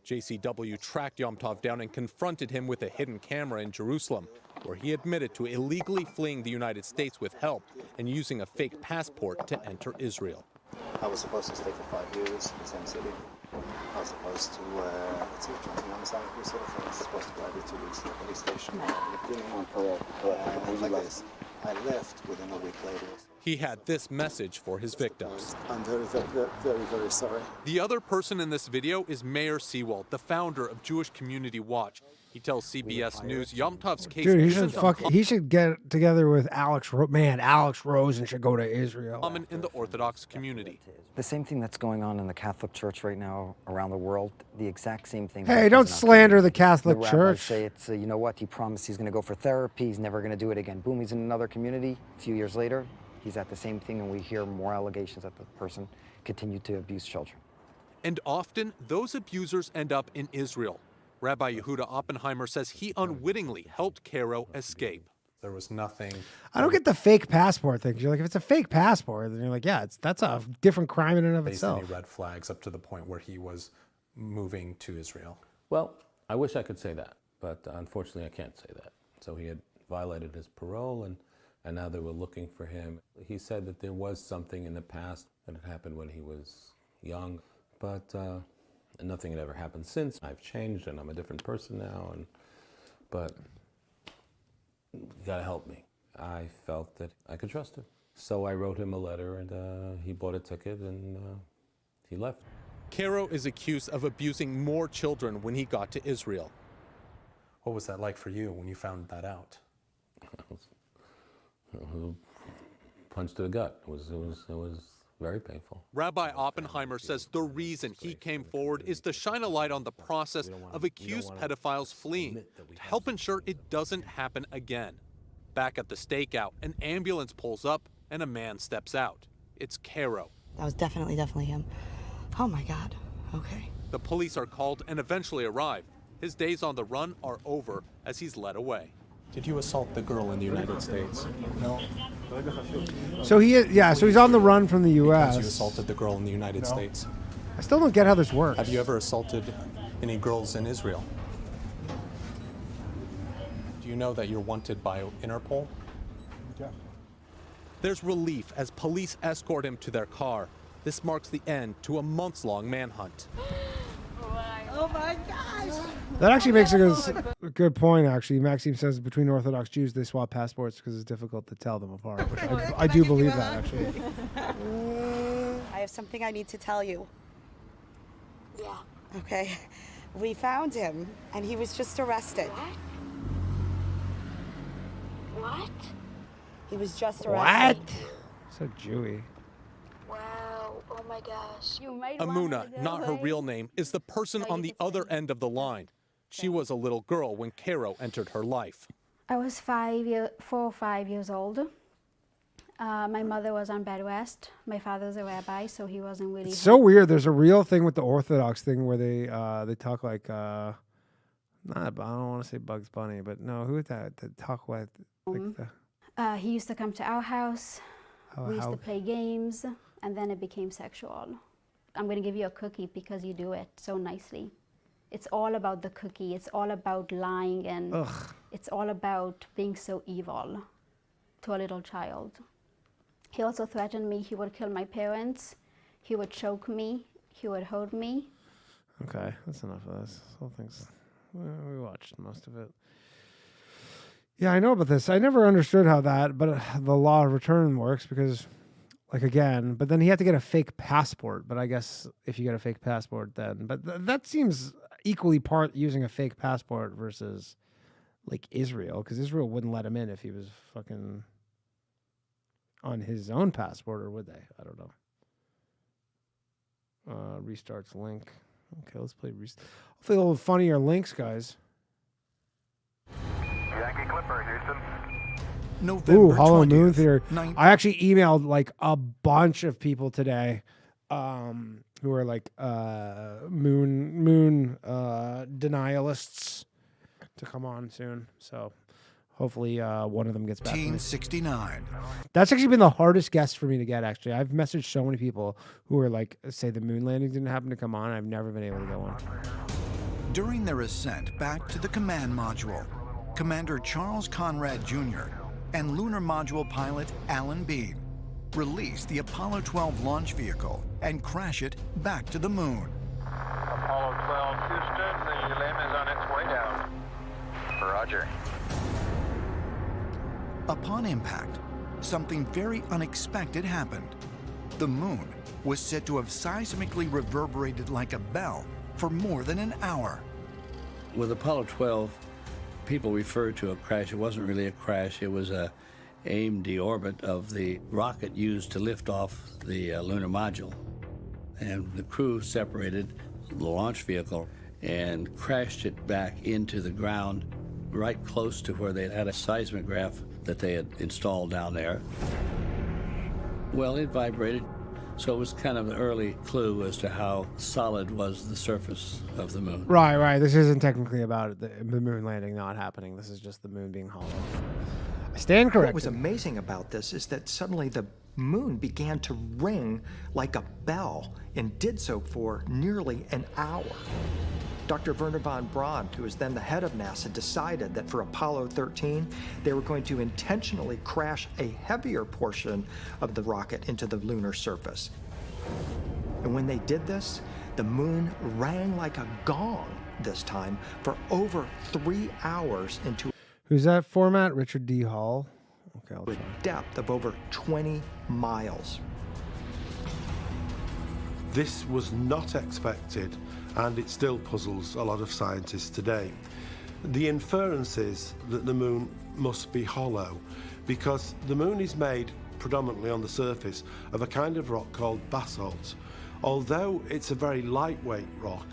JCW tracked Yom Tov down and confronted him with a hidden camera in Jerusalem, where he admitted to illegally fleeing the United States with help and using a fake passport to enter Israel. I was supposed to stay for 5 years in the same city. I was supposed to, let's see, trying to be on the side of yourself. I was supposed to go every 2 weeks to the police station. On parole. I left within a week later. He had this message for his victims. I'm very, very, very, very sorry. The other person in this video is Meir Seawald, the founder of Jewish Community Watch. He tells CBS News Yom Tov's case He should get together with Alex Rosen should go to Israel. Common in the Orthodox community. The same thing that's going on in the Catholic Church right now around the world, the exact same thing. Hey, don't slander the Catholic the Church. rabbis say it's, you know what, he promised he's going to go for therapy, he's never going to do it again. Boom, he's in another community. A few years later, he's at the same thing, and we hear more allegations that the person continued to abuse children. And often, those abusers end up in Israel. Rabbi Yehuda Oppenheimer says he unwittingly helped Caro escape. There was nothing. I don't get the fake passport thing. You're like, if it's a fake passport, then you're like, yeah, that's a different crime in and of itself. Any red flags up to the point where he was moving to Israel? Well, I wish I could say that, but unfortunately I can't say that. So he had violated his parole, and now they were looking for him. He said that there was something in the past that had happened when he was young, but nothing had ever happened since. I've changed and I'm a different person now, but you gotta help me. I felt that I could trust him. So I wrote him a letter, and he bought a ticket, and he left. Caro is accused of abusing more children when he got to Israel. What was that like for you when you found that out? Punch to the gut. It was very painful. Rabbi Oppenheimer says the reason he came forward is to shine a light on the process of accused pedophiles fleeing, to help ensure it doesn't happen again. Back at the stakeout, an ambulance pulls up and a man steps out. It's Caro. That was definitely him. Oh my God. Okay. The police are called and eventually arrive. His days on the run are over as he's led away. Did you assault the girl in the United States? No. So so he's on the run from the U.S. Because you assaulted the girl in the United States. I still don't get how this works. Have you ever assaulted any girls in Israel? Do you know that you're wanted by Interpol? Yeah. There's relief as police escort him to their car. This marks the end to a months-long manhunt. Oh my gosh! That actually makes a good point, actually. Maxime says between Orthodox Jews, they swap passports because it's difficult to tell them apart. Which I do believe that, actually. I have something I need to tell you. Yeah. Okay. We found him, and he was just arrested. What? He was just arrested. What? So Jewy. Wow. Oh my gosh. Amuna, not her real name, is the person on the other end of the line. She was a little girl when Caro entered her life. I was 4 or 5 years old. My mother was on bed rest. My father was a rabbi, so he wasn't really. It's so weird. There's a real thing with the Orthodox thing where they talk like I don't want to say Bugs Bunny, but no, who is that? That talk like he used to come to our house. We used to play games, and then it became sexual. I'm going to give you a cookie because you do it so nicely. It's all about the cookie. It's all about lying, and it's all about being so evil to a little child. He also threatened me he would kill my parents, he would choke me, he would hold me. Okay, that's enough of this. Whole thing's, we watched most of it. Yeah, I know about this. I never understood how that, but the law of return works because, like, again, but then he had to get a fake passport. But I guess if you get a fake passport, then, but that seems equally part using a fake passport versus, like, Israel, because Israel wouldn't let him in if he was fucking on his own passport, or would they? I don't know. Restarts link. Okay, let's play restart. Hopefully a little funnier links, guys. Yankee Clipper, Houston. Ooh, Hollow Moon Theory. I actually emailed like a bunch of people today who are like moon denialists to come on soon. So hopefully one of them gets back to me. 1969. That's actually been the hardest guest for me to get, actually. I've messaged so many people who are like, say the moon landing didn't happen to come on. I've never been able to go on. During their ascent back to the command module, Commander Charles Conrad Jr. and lunar module pilot Alan Bean release the Apollo 12 launch vehicle and crash it back to the moon. Apollo 12, Houston, the LEM is on its way down. Roger. Upon impact, something very unexpected happened. The moon was said to have seismically reverberated like a bell for more than an hour. With Apollo 12, people referred to a crash. It wasn't really a crash. It was a aimed deorbit of the rocket used to lift off the lunar module. And the crew separated the launch vehicle and crashed it back into the ground right close to where they had a seismograph that they had installed down there. Well, it vibrated, so it was kind of an early clue as to how solid was the surface of the moon. Right. This isn't technically about the moon landing not happening. This is just the moon being hollow. I stand corrected. What was amazing about this is that suddenly the moon began to ring like a bell and did so for nearly an hour. Dr. Wernher von Braun, who was then the head of NASA, decided that for Apollo 13, they were going to intentionally crash a heavier portion of the rocket into the lunar surface. And when they did this, the moon rang like a gong this time for over 3 hours into Who's that format? Richard D. Hall. Okay, I'll a depth of over 20 miles. This was not expected, and it still puzzles a lot of scientists today. The inference is that the moon must be hollow because the moon is made predominantly on the surface of a kind of rock called basalt. Although it's a very lightweight rock,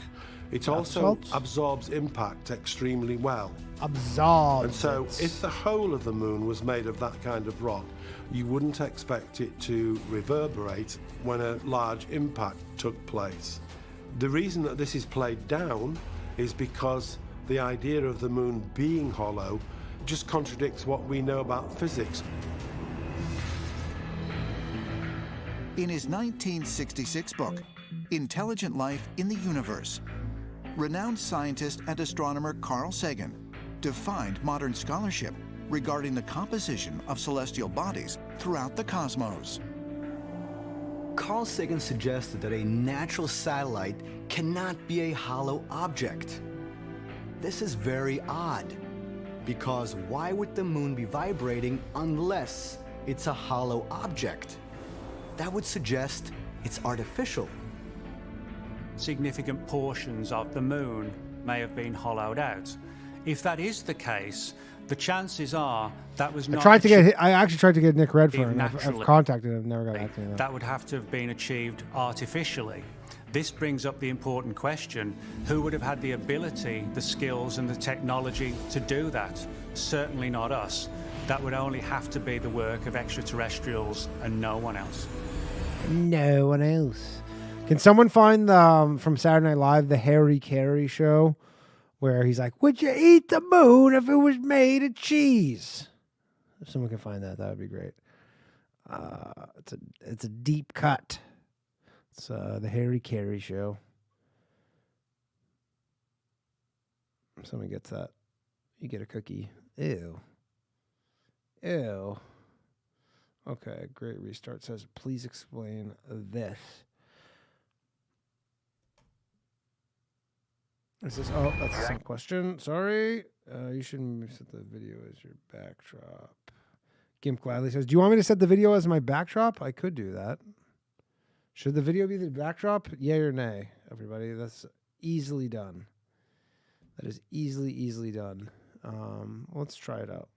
it also absorbs impact extremely well. Absorbs. And so if the whole of the moon was made of that kind of rock, you wouldn't expect it to reverberate when a large impact took place. The reason that this is played down is because the idea of the moon being hollow just contradicts what we know about physics. In his 1966 book, Intelligent Life in the Universe, renowned scientist and astronomer Carl Sagan defined modern scholarship regarding the composition of celestial bodies throughout the cosmos. Carl Sagan suggested that a natural satellite cannot be a hollow object. This is very odd, because why would the moon be vibrating unless it's a hollow object? That would suggest it's artificial. Significant portions of the moon may have been hollowed out. If that is the case, the chances are that was not. I actually tried to get Nick Redfern. I've contacted him, never got back to me. That would have to have been achieved artificially. This brings up the important question: who would have had the ability, the skills, and the technology to do that? Certainly not us. That would only have to be the work of extraterrestrials and no one else. No one else. Can someone find from Saturday Night Live the Harry Carey show, where he's like, "Would you eat the moon if it was made of cheese?" If someone can find that, that would be great. It's a deep cut. It's the Harry Carey show. If someone gets that, you get a cookie. Ew. Okay, great restart says, please explain this. Is this? Oh, that's the same question. Sorry. You shouldn't set the video as your backdrop. Gimp gladly says, do you want me to set the video as my backdrop? I could do that. Should the video be the backdrop? Yay or nay, everybody? That's easily done. That is easily done. Let's try it out.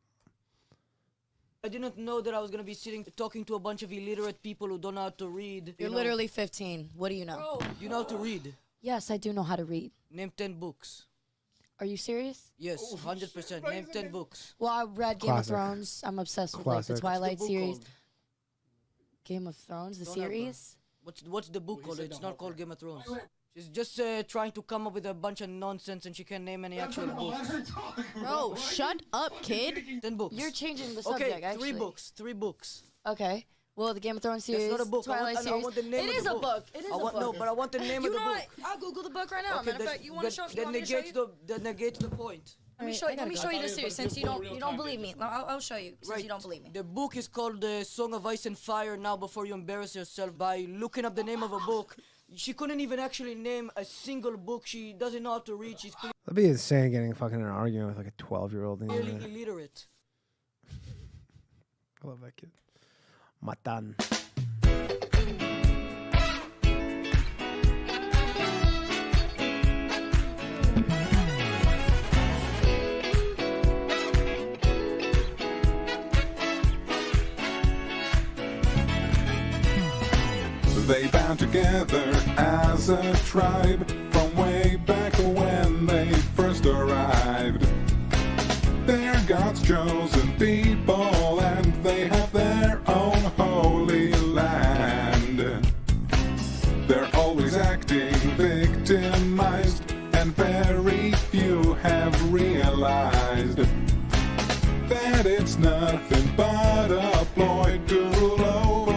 I didn't know that I was going to be talking to a bunch of illiterate people who don't know how to read. You're literally 15. What do you know? Bro, you know how to read? Yes, I do know how to read. Name 10 books. Are you serious? Yes, 100%. Name 10 books. Well, I read Game of Thrones. I'm obsessed with like the Twilight series. Called? Game of Thrones, the series? What's the book called? It's not called Game of Thrones. She's just trying to come up with a bunch of nonsense and she can't name any actual books. Bro, shut up, kid. 10 books. You're changing the subject, okay, actually. 3 books. Okay. Well, the Game of Thrones series, That's not a book. Twilight series. I want the name it of is the a book. It is a book. No, but I want the name of the book. I'll Google the book right now. Matter of fact, you want to show me? That negates the point. Let me show you the series since you don't believe me. I'll show you since you don't believe me. The book is called Song of Ice and Fire. Now, before you embarrass yourself by looking up the name of a book, she couldn't even actually name a single book. She doesn't know how to read. She's That'd be insane getting fucking in an argument with like a 12-year-old. clearly illiterate. I love that kid. Matan. They bound together as a tribe from way back when they first arrived. They're God's chosen people and they have their own holy land. They're always acting victimized and very few have realized that it's nothing but a ploy to rule over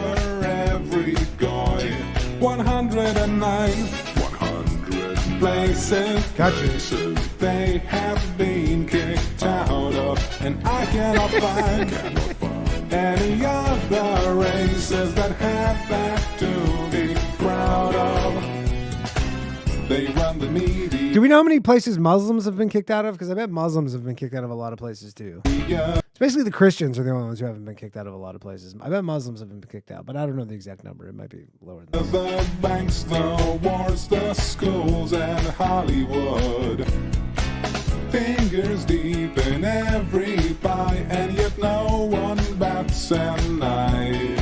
109 places they have been kicked out of, and I cannot find any other races that have that to be proud of. They run the media. Do we know how many places Muslims have been kicked out of? Because I bet Muslims have been kicked out of a lot of places too. It's basically the Christians are the only ones who haven't been kicked out of a lot of places. I bet Muslims have been kicked out, but I don't know the exact number. It might be lower than that. The banks, the wars, the schools, and Hollywood. Fingers deep in every pie, and yet no one bats an eye.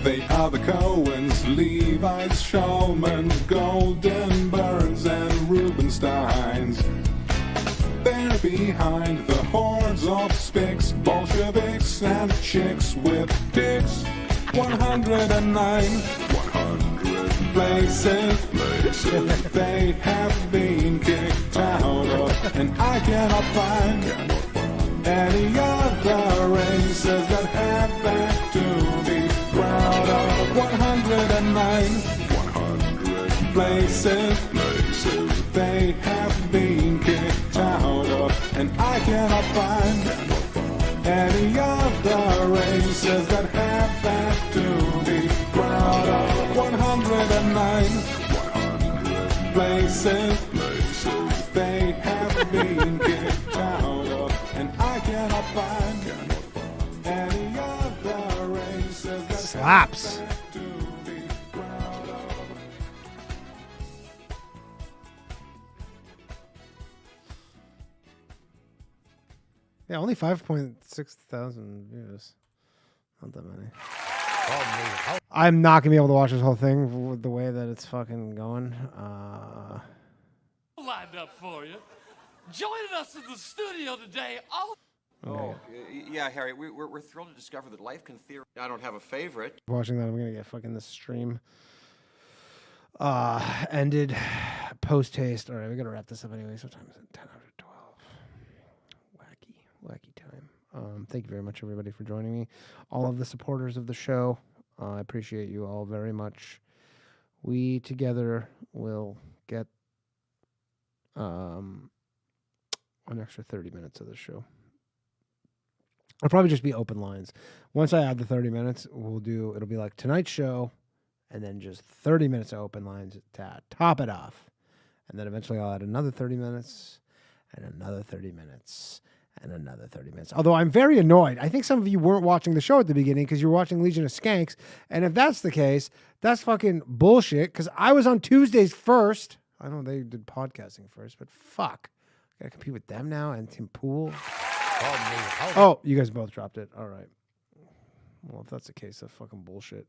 They are the Coens, Levi's, Shulman, Goldenbergs, and Rubensteins. They're behind the hordes of spics, Bolsheviks, and chicks with dicks. 109 places they have been kicked out of, and I cannot find any other races that have that to be proud of. 109 places they have been kicked out of, and I cannot find any other races that have that to be proud of. 109 places they have been kicked out of, and I cannot find any other races that slaps. have that to be proud of. Yeah, only 5.6 thousand views. Not that many. I'm not gonna be able to watch this whole thing with the way that it's fucking going. Lined up for you. Joining us in the studio today. Yeah, Harry, we're thrilled to discover that life can theory. I don't have a favorite. Watching that, I'm gonna get fucking this stream ended post haste. All right, we gotta wrap this up anyway. Sometimes at 10 after 12. Wacky time. Thank you very much, everybody, for joining me. All of the supporters of the show, I appreciate you all very much. We together will get an extra 30 minutes of the show. It'll probably just be open lines. Once I add the 30 minutes, it'll be like tonight's show, and then just 30 minutes of open lines to top it off. And then eventually I'll add another 30 minutes, and another 30 minutes, and another 30 minutes. Although I'm very annoyed. I think some of you weren't watching the show at the beginning because you were watching Legion of Skanks. And if that's the case, that's fucking bullshit because I was on Tuesdays first. I know they did podcasting first, but fuck. I gotta compete with them now and Tim Pool. Oh, you guys both dropped it. All right. Well, if that's the case, that's fucking bullshit.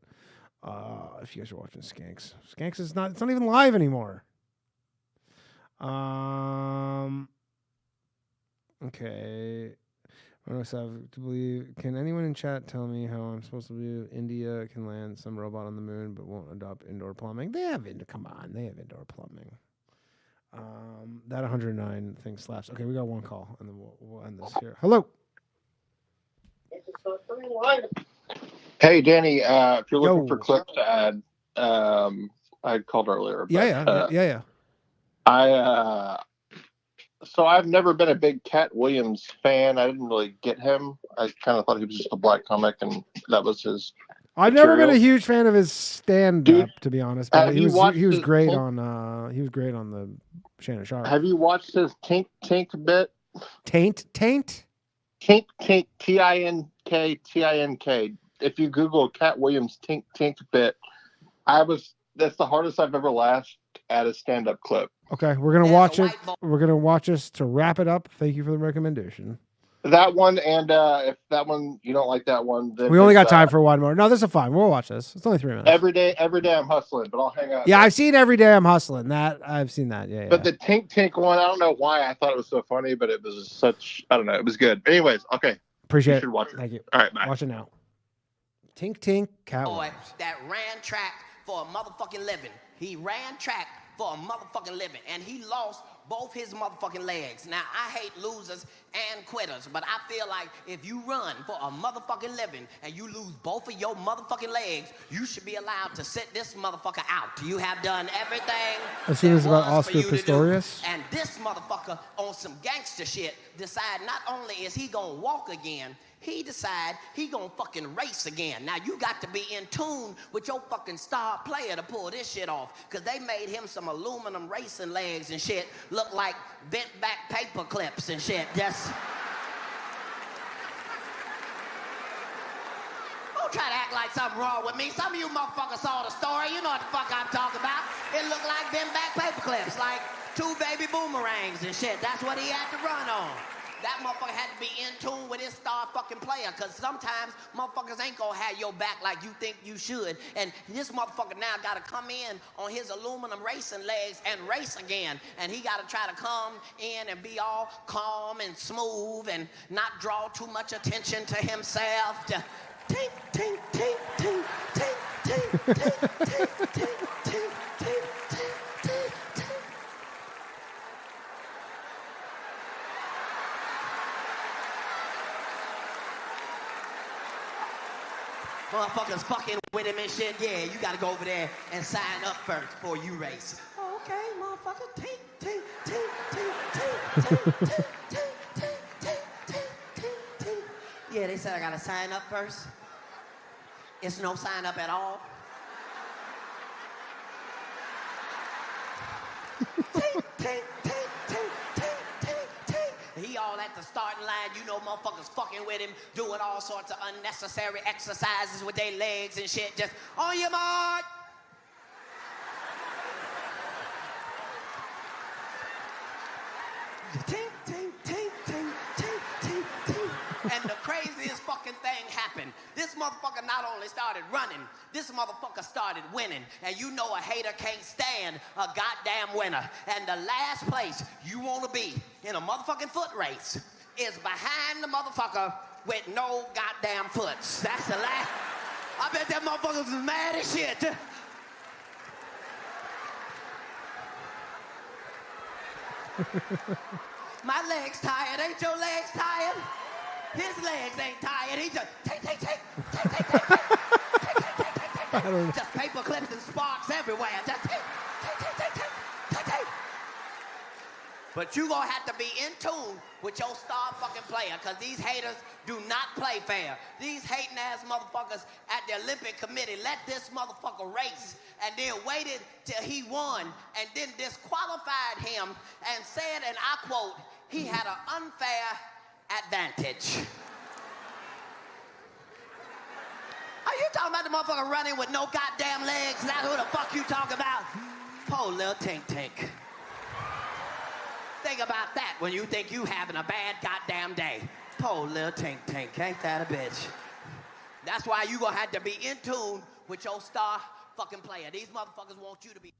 If you guys are watching Skanks. Skanks is not, it's not even live anymore. Okay. I have to believe. Can anyone in chat tell me how I'm supposed to believe India can land some robot on the moon but won't adopt indoor plumbing? They have indoor plumbing. That 109 thing slaps. Okay, we got one call and then we'll end this here. Hello. Hey, Danny. If you're looking for clips to add, I called earlier. Yeah. So I've never been a big Cat Williams fan. I didn't really get him. I kind of thought he was just a black comic, and that was his. I've never been a huge fan of his stand-up, to be honest. But he was great on the Shannon Sharp. Have you watched his Tink bit? Taint? Tink, Tink. If you Google Cat Williams Tink bit, that's the hardest I've ever laughed at a stand-up clip. Okay, we're gonna watch it. We're gonna watch this to wrap it up. Thank you for the recommendation. That one, and if that one you don't like that one, then we only got time for one more. No, this is fine. We'll watch this. It's only 3 minutes. Every day I'm hustling, but I'll hang out. Yeah, I've seen Every Day I'm Hustling. I've seen that. Yeah. But the Tink one, I don't know why I thought it was so funny, but it was such. I don't know. It was good. Anyways, okay. Appreciate it. Should watch it. Thank you. All right, bye. Watch it now. Tink, Cat boy that ran track for a motherfucking living. He ran track for a motherfucking living, and he lost both his motherfucking legs. Now, I hate losers and quitters, but I feel like if you run for a motherfucking living and you lose both of your motherfucking legs, you should be allowed to sit this motherfucker out. You have done everything. As soon as about Oscar Pistorius. And this motherfucker on some gangster shit decide not only is he gonna walk again, he decide he gonna fucking race again. Now you got to be in tune with your fucking star player to pull this shit off, because they made him some aluminum racing legs and shit look like bent back paper clips and shit. Just don't try to act like something wrong with me. Some of you motherfuckers saw the story. You know what the fuck I'm talking about. It looked like bent back paper clips, like 2 baby boomerangs and shit. That's what he had to run on. That motherfucker had to be in tune with his star fucking player, because sometimes motherfuckers ain't gonna have your back like you think you should. And this motherfucker now gotta come in on his aluminum racing legs and race again. And he gotta try to come in and be all calm and smooth and not draw too much attention to himself. Tink, tink, tink, tink, tink, tink, tink, tink, tink, tink, tink, tink. Motherfuckers fucking with him and shit. Yeah, you gotta go over there and sign up first before you race. Okay, motherfucker. Tink, tink, tink, tink, tink, tink, tink, tink, tink, tink, tink, tink. Yeah, they said I gotta sign up first. It's no sign up at all. Tink, tink, tink, tink, tink, tink, tink. He all at the starting line, you know, motherfuckers fucking with him, doing all sorts of unnecessary exercises with their legs and shit. Just on your mark. Tink, tink, tink, tink, tink, tink, tink. And the craziest fucking thing happened. This motherfucker not only started running, this motherfucker started winning. And you know a hater can't stand a goddamn winner. And the last place you want to be in a motherfucking foot race is behind the motherfucker with no goddamn foots. That's the last. I bet that motherfucker was mad as shit. My leg's tired. Ain't your legs tired? His legs ain't tired. He just take. Just paper clips and sparks everywhere. Just take. But you gonna have to be in tune with your star fucking player, because these haters do not play fair. These hating ass motherfuckers at the Olympic Committee let this motherfucker race and then waited till he won and then disqualified him and said, and I quote, he had an unfair advantage. Are you talking about the motherfucker running with no goddamn legs? That's who the fuck you talking about? Poor little Tink Tink. Think about that when you think you having a bad goddamn day. Poor little Tink Tink, ain't that a bitch? That's why you gonna have to be in tune with your star fucking player. These motherfuckers want you to be.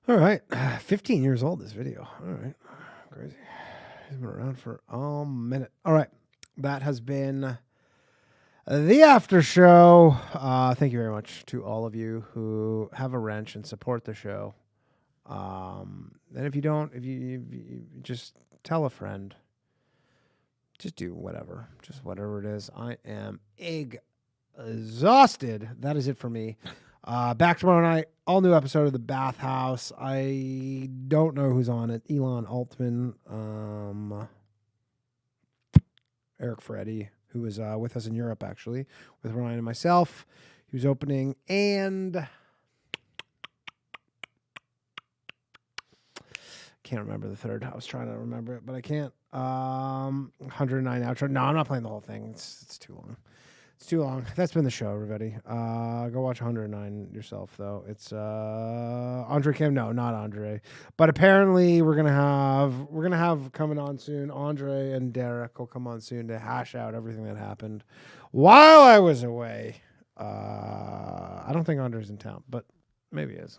All right. 15 years old, this video. All right. Crazy. He's been around for a minute. All right. That has been the after show. Thank you very much to all of you who have a wrench and support the show. And if you don't, if you just tell a friend, just do whatever, just whatever it is. I am exhausted. That is it for me. Back tomorrow night, all new episode of The Bathhouse. I don't know who's on it. Elon Altman, Eric Freddy, who was with us in Europe, actually, with Ryan and myself. He was opening, and can't remember the third. I was trying to remember it, but I can't. 109 outro. No, I'm not playing the whole thing. It's too long. It's too long. That's been the show, everybody. Go watch 109 yourself, though. It's Andre Kim. No, not Andre. But apparently we're gonna have coming on soon. Andre and Derek will come on soon to hash out everything that happened while I was away. I don't think Andre's in town, but maybe he is.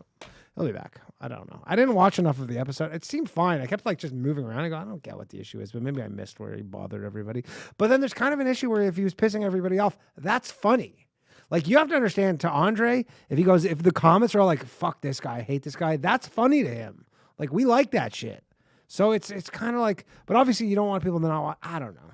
He'll be back. I don't know. I didn't watch enough of the episode. It seemed fine. I kept just moving around. I go, I don't get what the issue is, but maybe I missed where he bothered everybody. But then there's kind of an issue where if he was pissing everybody off, that's funny. Like, you have to understand, to Andre, if the comments are all like, fuck this guy, I hate this guy, that's funny to him. Like, we like that shit. So it's kind of like, but obviously you don't want people to not watch. I don't know.